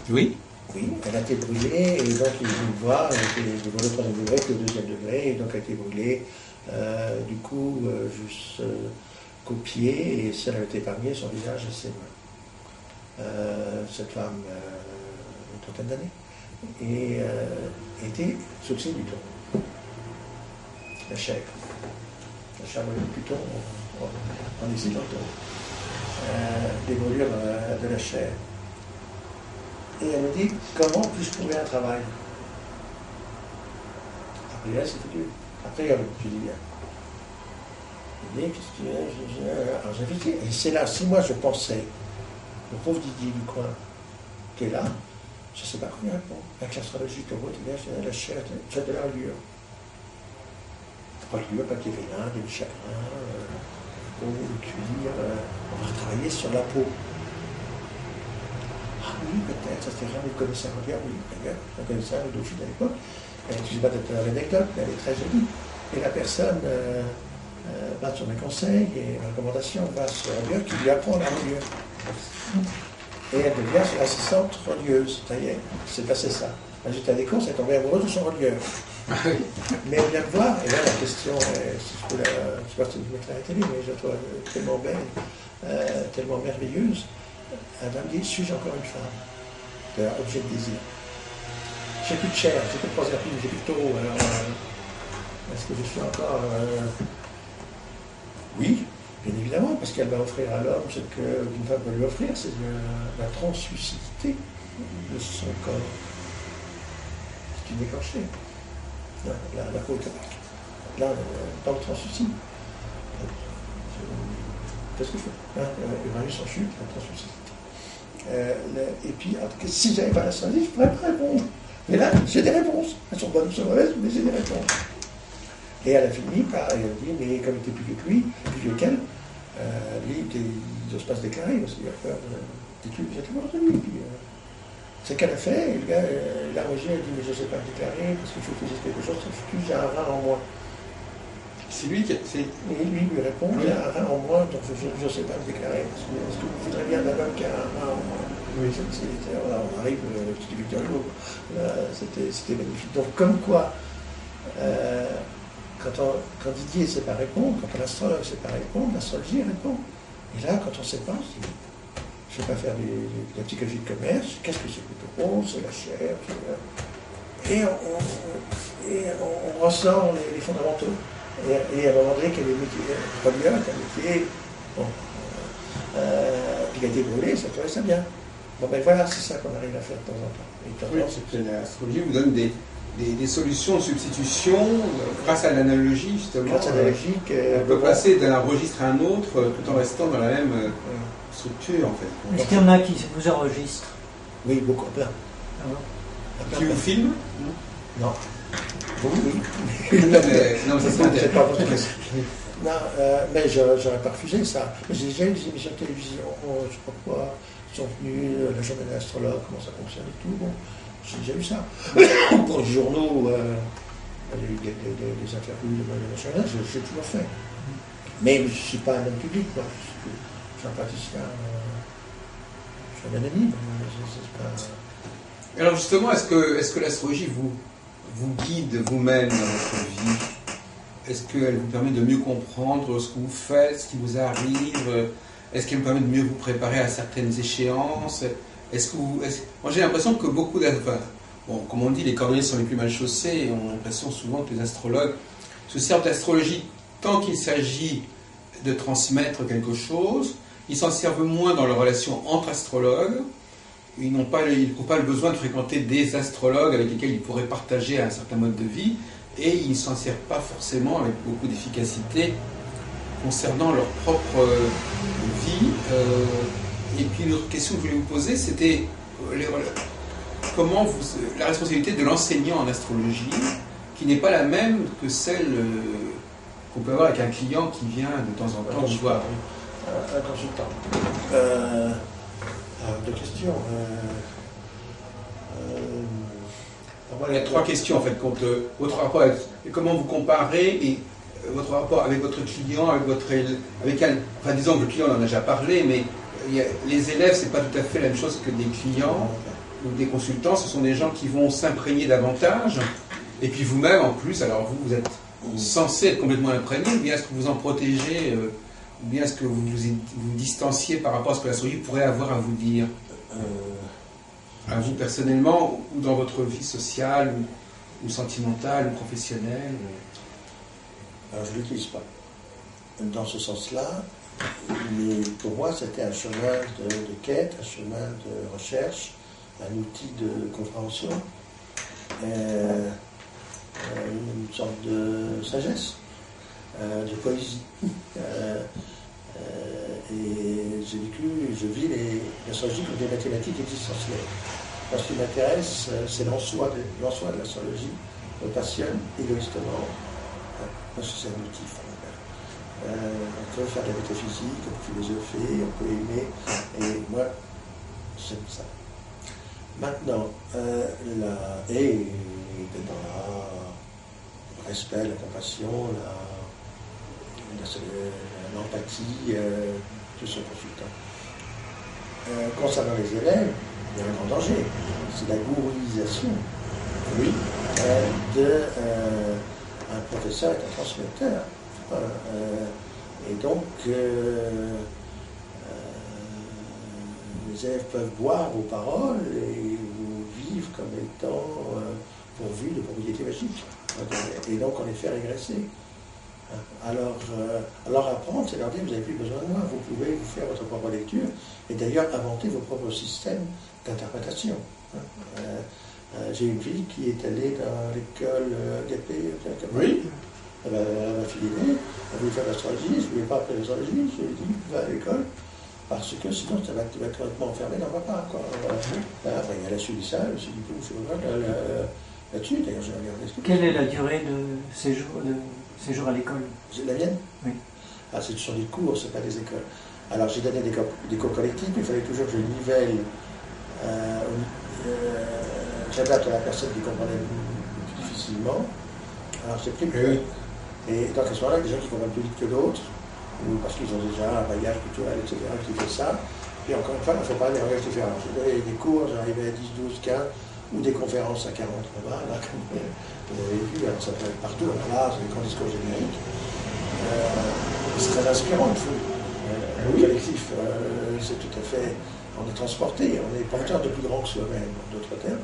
Oui. Oui, elle a été brûlée, et donc il veut le voir, elle a été brûlée au troisième degré, puis au deuxième degré, et donc elle a été brûlée, du coup, juste qu'au pied, et si elle avait été épargnée, son visage et ses mains. Cette femme, une trentaine d'années, et était sous le signe du Pluton. La chair. La chair du Pluton en occidentaux. Des brûlures de la chair. Et elle me dit, comment puis-je trouver un travail? Après, là, c'était dur. Après, je dis bien. Je dis, qu'est-ce que tu veux? Alors j'ai dit, et c'est là, si moi je pensais, le pauvre Didier du coin, qui est là, je ne sais pas comment répondre. Avec l'astrologie, le robot, la chair, tu as de l'allure. Pas de l'allure, pas de vélin, du chagrin, peau, le cuir, on va travailler sur la peau. Ah oui, peut-être, ça c'était jamais connu ça. Oui, regarde, on connaissait le Dauphine à l'époque. Je ne sais pas peut-être l'anecdote, mais elle est très jolie. Et la personne va sur mes conseils et mes recommandations, va sur la reliure qui lui apprend la reliure. Et elle devient assistante relieuse. Ça y est, c'est passé ça. J'étais à des courses, elle est tombée amoureuse de son relieur. Mais elle vient me voir, et là la question, si je peux je ne sais pas si je mettrai à la télé, mais je la trouve tellement belle, tellement merveilleuse. Elle va me dire, suis-je encore une femme? Objet de désir. J'ai plus de chair, j'ai plus de proserpine, j'ai plus de taureau, alors est-ce que je suis encore... Oui, bien évidemment, parce qu'elle va offrir à l'homme ce qu'une femme peut lui offrir, c'est la translucidité de son corps. C'est une écorchée. La peau est opaque. Là, dans le translucide. Qu'est-ce que je fais? Uranus en chute, la translucidité. Et puis, si je n'avais pas la stratégie, je ne pourrais pas répondre. Mais là, j'ai des réponses. Elles sont bonnes ou sont mauvaises, mais j'ai des réponses. Et elle a fini par, elle dit, mais comme il était plus vieux que lui, plus vieux qu'elle, lui, il n'ose pas se déclarer, parce qu'il a peur de tuer, j'ai mort de lui. C'est qu'elle a fait, et le gars, il a rejeté, il a dit, mais je ne sais pas me déclarer, parce qu'il faut que je fasse quelque chose, j'ai un rein en moins. C'est lui qui a... Et lui répond, j'ai un rein en moins, donc je ne sais pas me déclarer. Est-ce que vous voudrez bien d'un homme qui a un rein en moins? Oui, voilà, on arrive, c'était Victor Hugo. C'était magnifique. Donc, comme quoi, Quand Didier ne sait pas répondre, quand l'astrologue ne sait pas répondre, l'astrologie répond. Et là, quand on ne sait pas, je ne sais pas faire de la psychologie de commerce, qu'est-ce que c'est plutôt rose, c'est la chair, et on ressort les fondamentaux. Et à un moment donné, qu'il y a des métiers, un métier, bon, puis il a été brûlé, ça ferait ça bien. Bon ben voilà, c'est ça qu'on arrive à faire de temps en temps. Et de temps en temps, Oui, l'astrologie vous donne des solutions de substitution grâce à l'analogie, justement. grâce à l'analogie, on peut passer d'un registre à un autre tout en restant dans la même structure, en fait. Est-ce qu'il y en a qui vous enregistrent? Oui, beaucoup, plein. Ah bon? Qui vous filme? Non. Oui. Non, ça serait C'est pas votre question. Non, mais j'aurais pas refusé ça. J'ai déjà eu des émissions de télévision, je sais pas quoi, ils sont venus, la journée de l'astrologue, comment ça fonctionne et tout. Bon, j'ai déjà eu ça. Pour les journaux, il y a eu des interviews, des machins, j'ai toujours fait. Mais je ne suis pas un homme public, quoi. Je suis un praticien, je suis un anonyme. Alors justement, est-ce que l'astrologie vous guide vous-même dans votre vie? Est-ce qu'elle vous permet de mieux comprendre ce que vous faites, ce qui vous arrive? Est-ce qu'elle vous permet de mieux vous préparer à certaines échéances? Moi j'ai l'impression que beaucoup bon, comme on dit, les cordonniers sont les plus mal chaussés, et on a l'impression souvent que les astrologues se servent d'astrologie tant qu'il s'agit de transmettre quelque chose. Ils s'en servent moins dans leurs relations entre astrologues. Ils n'ont pas le besoin de fréquenter des astrologues avec lesquels ils pourraient partager un certain mode de vie, et ils ne s'en servent pas forcément avec beaucoup d'efficacité concernant leur propre vie. Et puis une autre question que je voulais vous poser, c'était comment la responsabilité de l'enseignant en astrologie, qui n'est pas la même que celle qu'on peut avoir avec un client qui vient de temps en temps vous voir. Un consultant. Deux questions. Il y a trois questions en fait. Votre rapport avec, comment vous comparez votre rapport avec votre client, enfin disons que le client on en a déjà parlé, mais les élèves c'est pas tout à fait la même chose que des clients ou des consultants. Ce sont des gens qui vont s'imprégner davantage. Et puis vous-même en plus, alors vous êtes censé être complètement imprégné, ou bien est-ce que vous en protégez, ou bien est-ce que vous vous distanciez par rapport à ce que l'astrologie pourrait avoir à vous dire, à vous personnellement, ou dans votre vie sociale, ou sentimentale, ou professionnelle? Alors je ne l'utilise pas dans ce sens-là, mais pour moi c'était un chemin de quête, un chemin de recherche, un outil de compréhension, une sorte de sagesse, de poésie. Et je vis l'astrologie comme des mathématiques existentielles. Parce ce qui m'intéresse, c'est l'en-soi de l'astrologie, me passionne égoïstement, parce que c'est un outil formidable. On peut faire de la métaphysique, on peut philosopher, on peut aimer, et moi, j'aime ça. Maintenant, et dans le respect, la compassion, l'empathie de ce consultant. Concernant les élèves, il y a un grand danger, c'est la gourouisation, oui, un professeur est un transmetteur. Et donc, les élèves peuvent boire vos paroles et vous vivre comme étant pourvus de propriétés magiques. Et donc, on les fait régresser. Alors apprendre, c'est leur dire, vous n'avez plus besoin de moi, vous pouvez vous faire votre propre lecture, et d'ailleurs inventer vos propres systèmes d'interprétation. J'ai une fille qui est allée dans l'école Gapé, oui. Elle m'a filé, elle voulait faire l'astrologie, je ne voulais pas apprendre l'astrologie, je lui ai dit, va à l'école, parce que sinon tu vas être complètement enfermé dans ma part. Après, elle a suivi ça, elle me suis dit, là-dessus, d'ailleurs j'ai regardé ce que... Quelle est la durée de séjour à l'école? C'est la mienne? Oui. Ah, ce sont des cours, ce n'est pas des écoles. Alors j'ai donné des cours collectifs, mais il fallait toujours que je nivelle, j'adapte à la personne qui comprenait plus difficilement. Alors j'ai pris plus. Et donc à ce moment-là, il y a des gens qui comprennent plus vite que d'autres, ou parce qu'ils ont déjà un bagage culturel, etc., qui fait ça. Puis encore une fois, on ne fait pas des langages différents. J'ai donné des cours, j'arrivais à 10, 12, 15, ou des conférences à 40 là, comme vous avez vu, alors ça peut être partout, alors là, c'est des grands discours génériques. C'est très inspirant, le collectif, c'est tout à fait, on est transporté, on est porteur de plus grand que soi-même, en d'autres termes,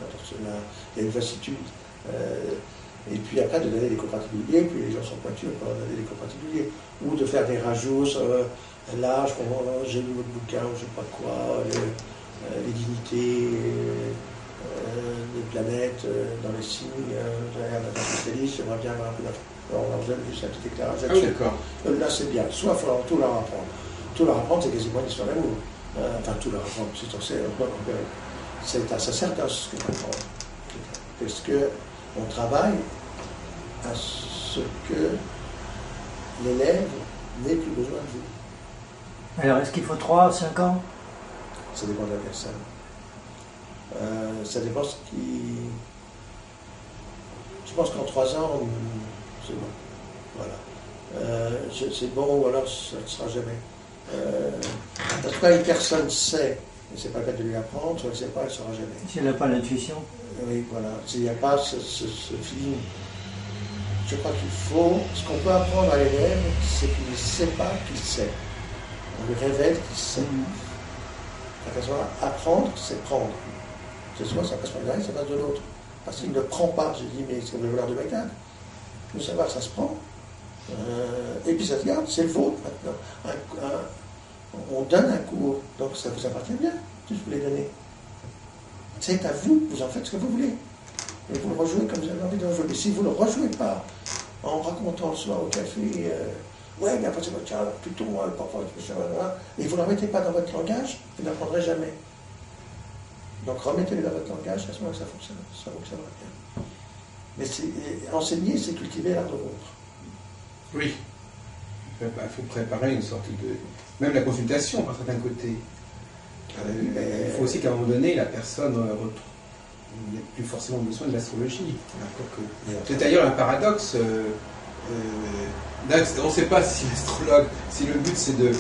il y a une vastitude. Et puis après, de donner des cours particuliers, puis les gens sont pointus pour leur donner des cours particuliers. Ou de faire des rajouts sur l'âge, j'ai lu votre bouquin, ou je sais pas quoi, les dignités, les planètes, dans les signes, j'ai l'air d'être spécialiste, j'aimerais bien avoir un peu d'informations. Alors, on leur donne juste un petit éclairage là-dessus. D'accord. Là, c'est bien. Soit il faut tout leur apprendre. Tout leur apprendre, c'est quasiment une histoire d'amour. Enfin, tout leur apprendre, c'est un sacerdoce que d'apprendre. Parce qu'on travaille à ce que l'élève n'ait plus besoin de vous. Alors, est-ce qu'il faut 3, 5 ans? Ça dépend de la personne. Ça dépend ce qui... Je pense qu'en 3 ans, c'est bon. Voilà. C'est bon ou alors ça ne sera jamais. En tout cas, une personne sait, et c'est pas le cas de lui apprendre, soit elle ne sait pas, elle ne saura jamais. Si elle n'a pas l'intuition. Oui, voilà. S'il n'y a pas ce feeling, je crois qu'il faut... Ce qu'on peut apprendre à l'élève, c'est qu'il ne sait pas qu'il sait. On lui révèle qu'il sait. Apprendre, c'est prendre. C'est soit ça passe par l'un, ça passe de l'autre. Parce qu'il ne prend pas, je dis, mais c'est comme le voleur de Bagdad. Le savoir, ça se prend. Et puis ça se garde, c'est le vôtre maintenant. On donne un cours, donc ça vous appartient bien, si je vous l'ai donné. C'est à vous, vous en faites ce que vous voulez. Et vous le rejouez comme vous avez envie de le jouer. Mais si vous ne le rejouez pas, en racontant le soir au café, ouais, mais après c'est votre chien, plutôt moi, parfois, et vous ne le remettez pas dans votre langage, vous n'apprendrez jamais. Donc remettez-le dans votre langage, à ce moment-là, ça fonctionnera bien. Mais enseigner, c'est cultiver l'art de rompre. Oui. Il faut préparer une sorte de... Même la consultation, par certains côtés. Il faut aussi qu'à un moment donné, la personne n'ait plus forcément besoin de l'astrologie. C'est d'ailleurs un paradoxe. On ne sait pas si l'astrologue, si le but c'est de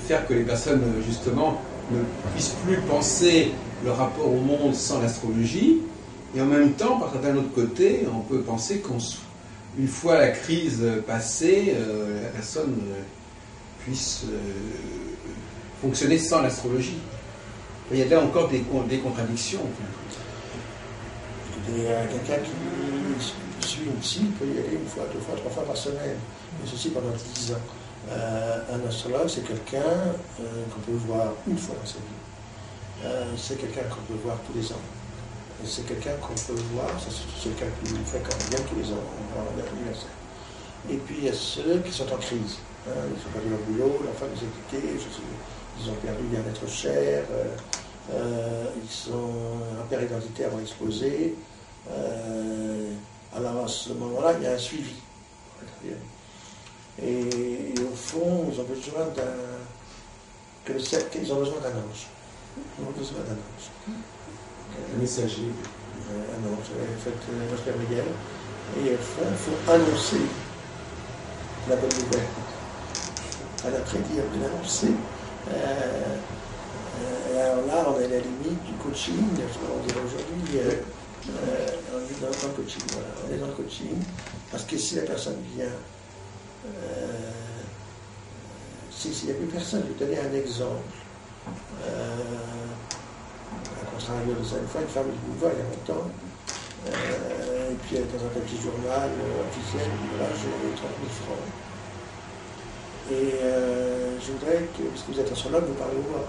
faire que les personnes, justement, ne puissent plus penser le rapport au monde sans l'astrologie. Et en même temps, par un autre côté, on peut penser qu'une fois la crise passée, la personne puisse fonctionner sans l'astrologie. Il y a là encore des contradictions. Écoutez, quelqu'un qui suit une psy peut y aller 1 fois, 2 fois, 3 fois par semaine, et ceci pendant 10 ans. Un astrologue, c'est quelqu'un qu'on peut voir 1 fois dans sa vie. C'est quelqu'un qu'on peut voir tous les ans. C'est quelqu'un qu'on peut voir, c'est le cas plus fréquent, bien tous les ans, on voit l'anniversaire. Et puis il y a ceux qui sont en crise. Ils ont perdu leur boulot, leur femme les a quittés, ils ont perdu bien être cher, ils sont un père identitaire ont explosé. Alors à ce moment-là, il y a un suivi. Et au fond, ils ont besoin ils ont besoin d'un ange. Ils ont besoin d'un ange. Un messager. Un ange. Fait Père Miguel. Et au fond, il faut annoncer la bonne nouvelle. À la prédire, de l'annoncer. Alors là, on est à la limite du coaching, on dirait aujourd'hui, on est dans le coaching. Voilà. On est dans le coaching, parce que si la personne vient, s'il n'y a plus personne, je vais donner un exemple. À contrario de ça, une fois, une femme est venue me voir il y a longtemps, et puis elle est dans un petit journal officiel, elle dit voilà, j'ai 30 000 francs. Et je voudrais que, parce que vous êtes astrologue, vous parlez au voir.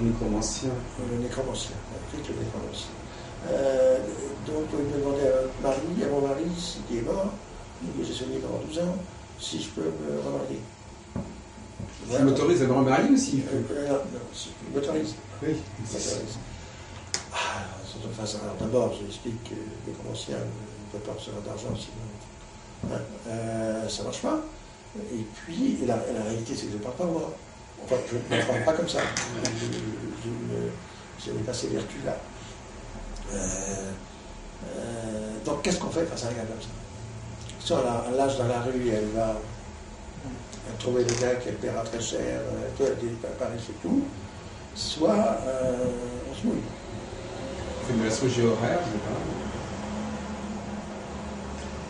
Nécromancien. Le nécromancien, le nécromancien. Donc, il me demandait à mon mari, qui est mort, que j'ai soigné pendant 12 ans, si je peux me remarier. Il m'autorise à me remarier aussi. Non, il m'autorise. Oui, il m'autorise. Alors d'abord, j'explique que les nécromanciens ne peuvent pas recevoir d'argent, sinon ça ne marche pas. Et puis, la réalité, c'est que je ne parle pas moi. Enfin, je ne parle pas comme ça. Je n'ai pas ces vertus-là. Donc, qu'est-ce qu'on fait face à un gars comme ça? Si on lâche dans la rue, elle va trouver le gars qu'elle paiera très cher, elle dit Paris, c'est tout. soit on se mouille. Vous faites de l'astrologie horaire, je sais pas.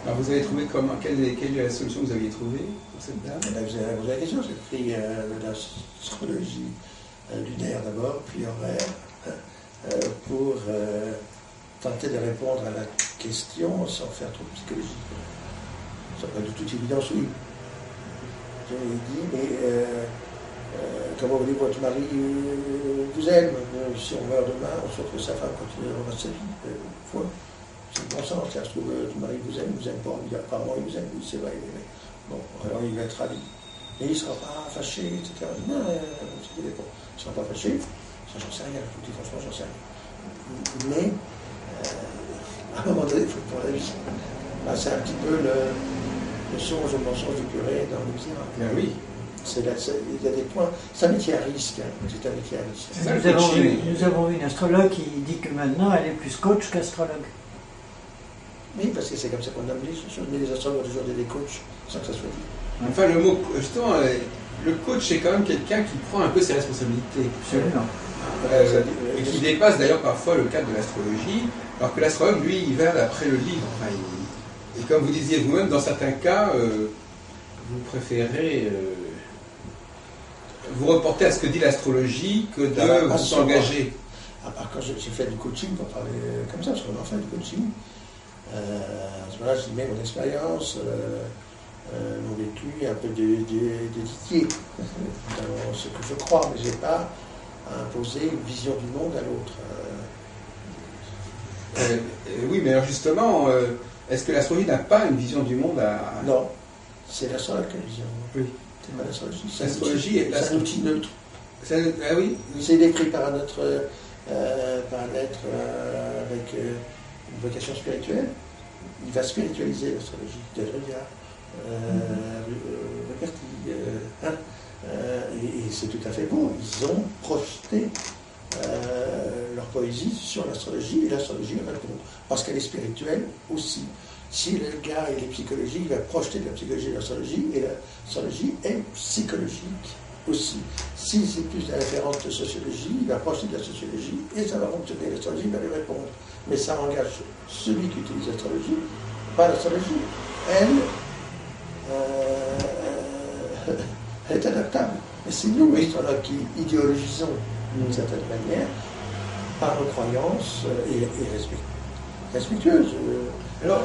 Alors vous avez trouvé comment, quelle est la solution que vous aviez trouvée pour cette dame? Là, vous avez posé la question, j'ai pris l'astrologie lunaire d'abord, puis horaire, pour tenter de répondre à la question sans faire trop de psychologie. Ça paraît de toute évidence, oui. Je lui ai dit, mais comment voulez-vous que votre mari vous aime? Si on meurt demain, on souhaite que sa femme continue dans sa vie. C'est le bon sens, ça se trouve, ton mari vous aime pas, il dit apparemment il vous aime, oui, c'est vrai, mais bon, alors il va être ravi. Mais il ne sera pas fâché, etc. Non, il ne sera pas fâché, ça j'en sais rien, je vous dis franchement, j'en sais rien. Mais, à un moment donné, il faut pour la vie. C'est un petit peu le songe, le mensonge du curé dans le miracle. Ben oui. Il y a des points. C'est un métier à risque. C'est un métier à risque. Nous avons vu une astrologue qui dit que maintenant elle est plus coach qu'astrologue. Oui, parce que c'est comme ça qu'on nomme les choses. Mais les astrologues ont toujours des coachs, sans que ça soit dit. Enfin, le mot, justement, le coach, c'est quand même quelqu'un qui prend un peu ses responsabilités. Absolument. Et qui dépasse d'ailleurs parfois le cadre de l'astrologie, alors que l'astrologue, lui, il va d'après le livre. Enfin, et comme vous disiez vous-même, dans certains cas, vous préférez vous reporter à ce que dit l'astrologie que de vous engager. À part quand j'ai fait du coaching, pour parler comme ça, parce qu'on en fait du coaching, à ce moment-là, j'ai mis mon expérience, mon vécu, un peu de Didier, dans ce que je crois, mais je n'ai pas à imposer une vision du monde à l'autre. Oui, mais alors justement, est-ce que l'astrologie n'a pas une vision du monde à... Non, c'est l'astrologue qui a une vision. Oui. C'est pas l'astrologie. L'astrologie est un outil neutre. Ah oui. C'est décrit par un être avec une vocation spirituelle. Il va spiritualiser l'astrologie. Derrida, Reperti, et c'est tout à fait beau. Ils ont projeté leur poésie sur l'astrologie et l'astrologie répond. Parce qu'elle est spirituelle aussi. Si le gars il est psychologique, il va projeter de la psychologie et de l'astrologie, et l'astrologie est psychologique aussi. Si c'est plus la référente de sociologie, il va projeter de la sociologie et ça va fonctionner. L'astrologie va lui répondre. Mais ça engage celui qui utilise l'astrologie, pas l'astrologie. Elle est adaptable. Mais c'est nous, les astrologues, qui idéologisons d'une certaine manière par nos croyances et respectueuses. Alors,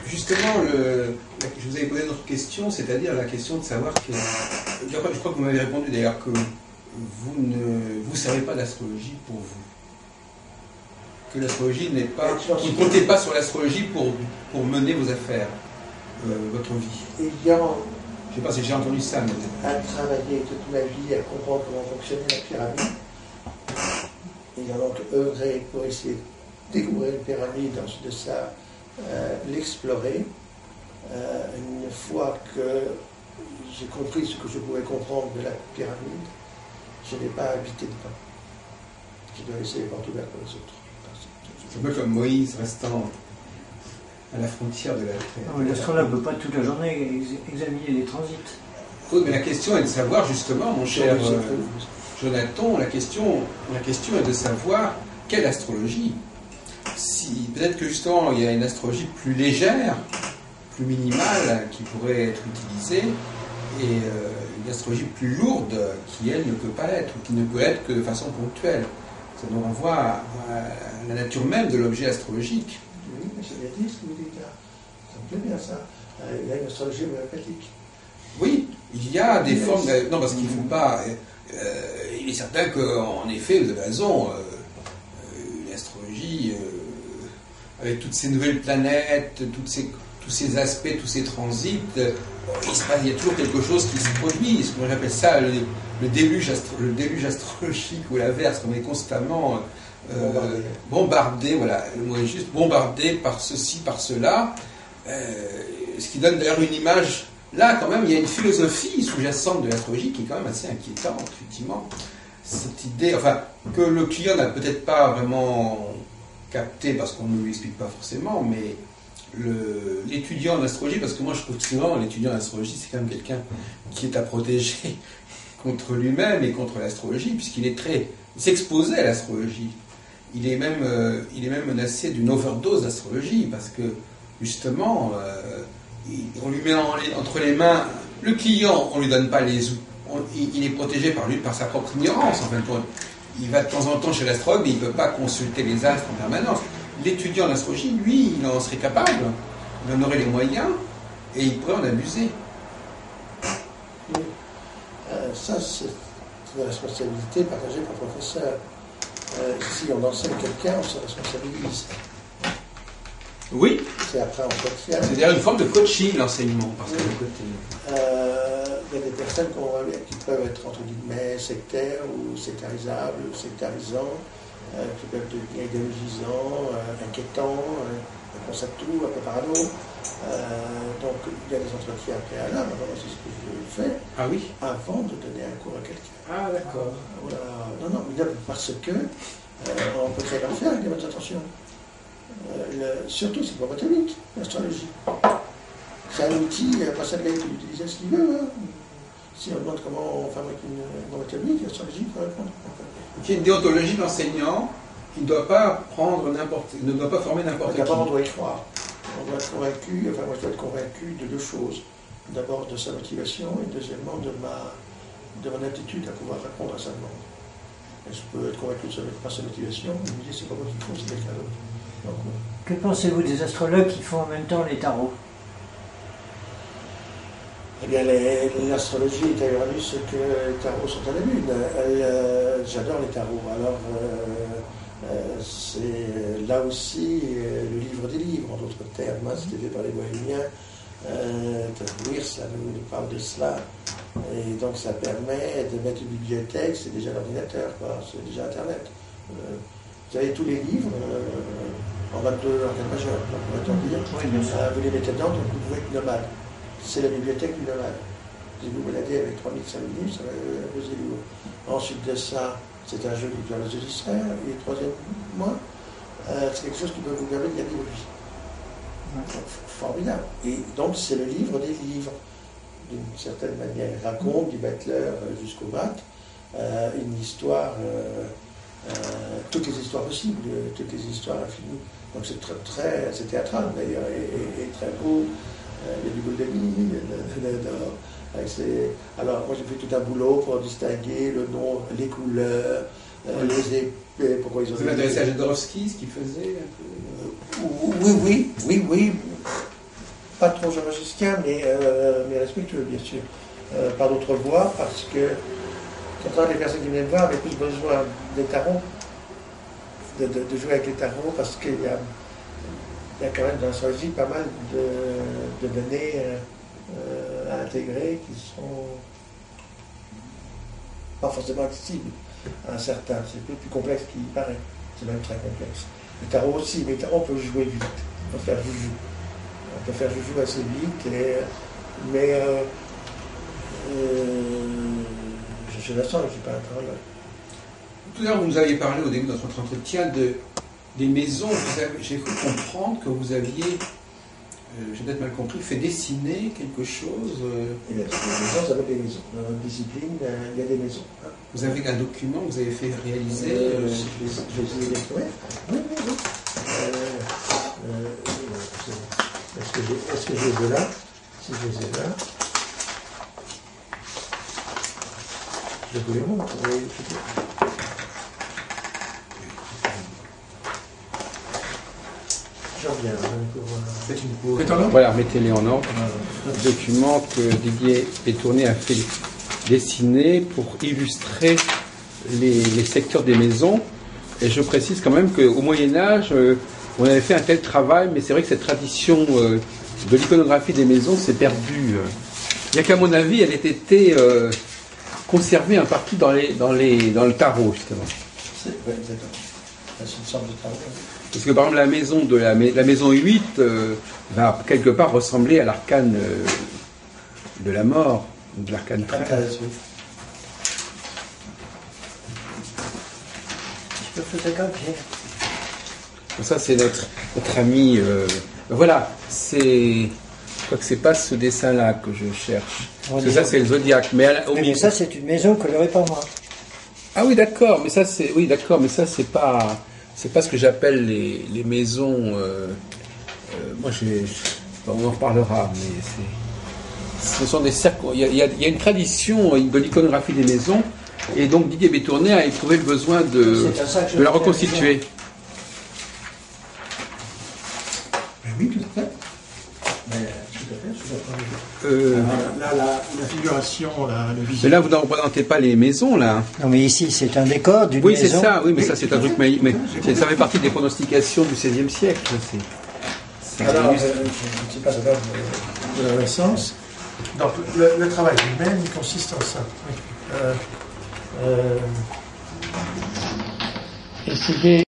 justement, je vous avais posé une autre question, c'est-à-dire la question de savoir que... Je crois que vous m'avez répondu d'ailleurs que vous ne savez pas d'astrologie pour vous. Que l'astrologie n'est pas... Vous ne comptez pas sur l'astrologie pour mener vos affaires, votre vie. Ayant je ne sais pas si j'ai entendu ça, mais... à travailler toute ma vie à comprendre comment fonctionnait la pyramide, ayant donc œuvré pour essayer de découvrir une pyramide, ensuite de ça, l'explorer. Une fois que j'ai compris ce que je pouvais comprendre de la pyramide, je n'ai pas habité dedans. Je dois laisser les portes ouvertes pour les autres. C'est un peu comme Moïse restant à la frontière de la terre. L'astrologue ne peut pas toute la journée examiner les transits. Oui, mais la question est de savoir justement, mon cher Jonathan, la question est de savoir quelle astrologie. Si peut-être que justement il y a une astrologie plus légère, plus minimale, qui pourrait être utilisée, et une astrologie plus lourde, qui elle ne peut pas l'être, ou qui ne peut être que de façon ponctuelle. Ça nous renvoie à la nature même de l'objet astrologique. Oui, mais c'est bien dit ce que vous dites là. Ça me plaît bien ça. Il y a une astrologie homéopathique. Oui, il y a des formes... Non, parce qu'il ne faut pas... il est certain qu'en effet, vous avez raison, une astrologie, avec toutes ces nouvelles planètes, tous ces aspects, tous ces transits, il y a toujours quelque chose qui se produit. Moi j'appelle ça le déluge astrologique ou l'inverse, qu'on est constamment bombardé, voilà, le mot est juste, bombardé par ceci, par cela, ce qui donne d'ailleurs une image. Là, quand même, il y a une philosophie sous-jacente de l'astrologie qui est quand même assez inquiétante, effectivement. Cette idée, enfin, que le client n'a peut-être pas vraiment capté, parce qu'on ne lui explique pas forcément, mais l'étudiant en astrologie, parce que moi je trouve que souvent l'étudiant en astrologie, c'est quand même quelqu'un qui est à protéger contre lui-même et contre l'astrologie, puisqu'il est il s'exposait à l'astrologie. Il est même menacé d'une overdose d'astrologie, parce que justement, on lui met entre les mains le client, on lui donne pas les il est protégé par sa propre ignorance, en fin de compte. Il va de temps en temps chez l'astrologue, mais il ne peut pas consulter les astres en permanence. L'étudiant en astrologie, lui, il en serait capable, il en aurait les moyens, et il pourrait en abuser. Ça, c'est une responsabilité partagée par le professeur. Si on enseigne quelqu'un, on se responsabilise. Oui. C'est après entretien. C'est d'ailleurs une forme de coaching, l'enseignement, parce que le côté... Il y a des personnes qui peuvent être, entre guillemets, sectaires ou sectarisables, ou sectarisants, qui peuvent devenir idéologisants, inquiétants, un pense à tout, un peu parano. Donc, il y a des entretiens préalables, c'est ce que je fais, ah oui, avant de donner un cours à quelqu'un. Ah, d'accord. Non, parce que on peut très bien faire avec des bonnes intentions. Surtout, c'est pas botanique, l'astrologie. C'est un outil, pas ça de l'utiliser ce qu'il veut. Hein. Si on demande comment on fabrique une bombe atomique, l'astrologie peut répondre. Il y a une déontologie d'enseignant qui ne doit pas former n'importe qui. D'abord, on doit y croire. On doit être convaincu, enfin moi je dois être convaincu de deux choses. D'abord de sa motivation et deuxièmement de mon aptitude à pouvoir répondre à sa demande. Et je peux être convaincu par sa motivation, mais me dire c'est pas moi qui faut, c'est quelqu'un d'autre. Donc, que pensez-vous des astrologues qui font en même temps les tarots? Eh bien, l'astrologie est à Uranus que les tarots sont à la Lune. J'adore les tarots. Alors, c'est là aussi le livre des livres, en d'autres termes. Hein, c'était fait par les Bohémiens. Wirth, ça nous parle de cela. Et donc, ça permet de mettre une bibliothèque, c'est déjà l'ordinateur, c'est déjà Internet. Vous avez tous les livres en 22 arcanes majeures, vous les mettez dedans, donc vous pouvez être nomade. C'est la bibliothèque du nomade. Si vous baladez avec 3005 livres, ça va peser lourd. Ensuite de ça, c'est un jeu qui permet de se distraire. Et troisièmement, c'est quelque chose qui peut vous permettre de gagner votre vie. Formidable. Et donc, c'est le livre des livres. D'une certaine manière, il raconte du Butler jusqu'au Mat une histoire, toutes les histoires possibles, toutes les histoires infinies. Donc, c'est théâtral d'ailleurs, et très beau. Il y a du Goldoni, alors moi j'ai fait tout un boulot pour distinguer le nom, les couleurs, les épées, pourquoi ils ont... Vous m'intéressez à Jodorowsky, ce qu'il faisait un peu... Oui. Pas trop jodorowskien, mais respectueux bien sûr. Par d'autres voies, parce que quand les personnes qui viennent voir avaient plus besoin des tarots, de jouer avec les tarots, parce qu'il y a quand même dans l'astrologie pas mal de données à intégrer qui sont pas forcément accessibles à un certain. C'est plus complexe qu'il paraît. C'est même très complexe. Le tarot aussi, mais le tarot on peut jouer vite. On peut faire joujou. On peut faire joujou assez vite, mais je la sens, je ne suis pas un tarologue. Tout à l'heure, vous nous aviez parlé au début de notre entretien des maisons. J'ai cru comprendre que vous aviez, j'ai peut-être mal compris, fait dessiner quelque chose. Les maisons, ça s'appelle des maisons. Dans notre discipline, il y a des maisons. Hein. Vous avez un document que vous avez fait réaliser je vais essayer de trouver. Oui. Est-ce que je les ai là? Si je les ai là, je vous les montre. Faites une pause. Voilà, mettez-les en ordre. Le document que Didier Pétourné a fait dessiner pour illustrer les secteurs des maisons. Et je précise quand même qu'au Moyen-Âge, on avait fait un tel travail, mais c'est vrai que cette tradition de l'iconographie des maisons s'est perdue. Bien qu'à mon avis, elle ait été conservée en partie dans le tarot, justement. Oui, exactement. C'est une sorte de tarot. Parce que par exemple la maison 8 va quelque part ressembler à l'arcane de la mort, de l'arcane 13. Je peux photographier. Ça c'est notre ami. Voilà, je crois que c'est pas ce dessin-là que je cherche. Parce que ça, c'est le zodiaque. Mais, mais ça, c'est une maison colorée par moi. Ah oui, d'accord. Mais ça, c'est c'est pas ce que j'appelle les maisons. Moi, on en reparlera, mais ce sont des cercles. Il y a une tradition de l'iconographie des maisons, et donc Didier Bétourné a éprouvé le besoin de la reconstituer. Oui, tout à fait. La figuration, le visuel. Mais là, vous ne représentez pas les maisons, là. Non, mais ici, c'est un décor d'une Oui, maison. c'est ça, oui, mais ça, c'est un truc. Mais ça fait partie des pronostications du XVIe siècle. Alors, je ne sais pas de la Renaissance. Donc, le travail lui-même consiste en ça. Essayer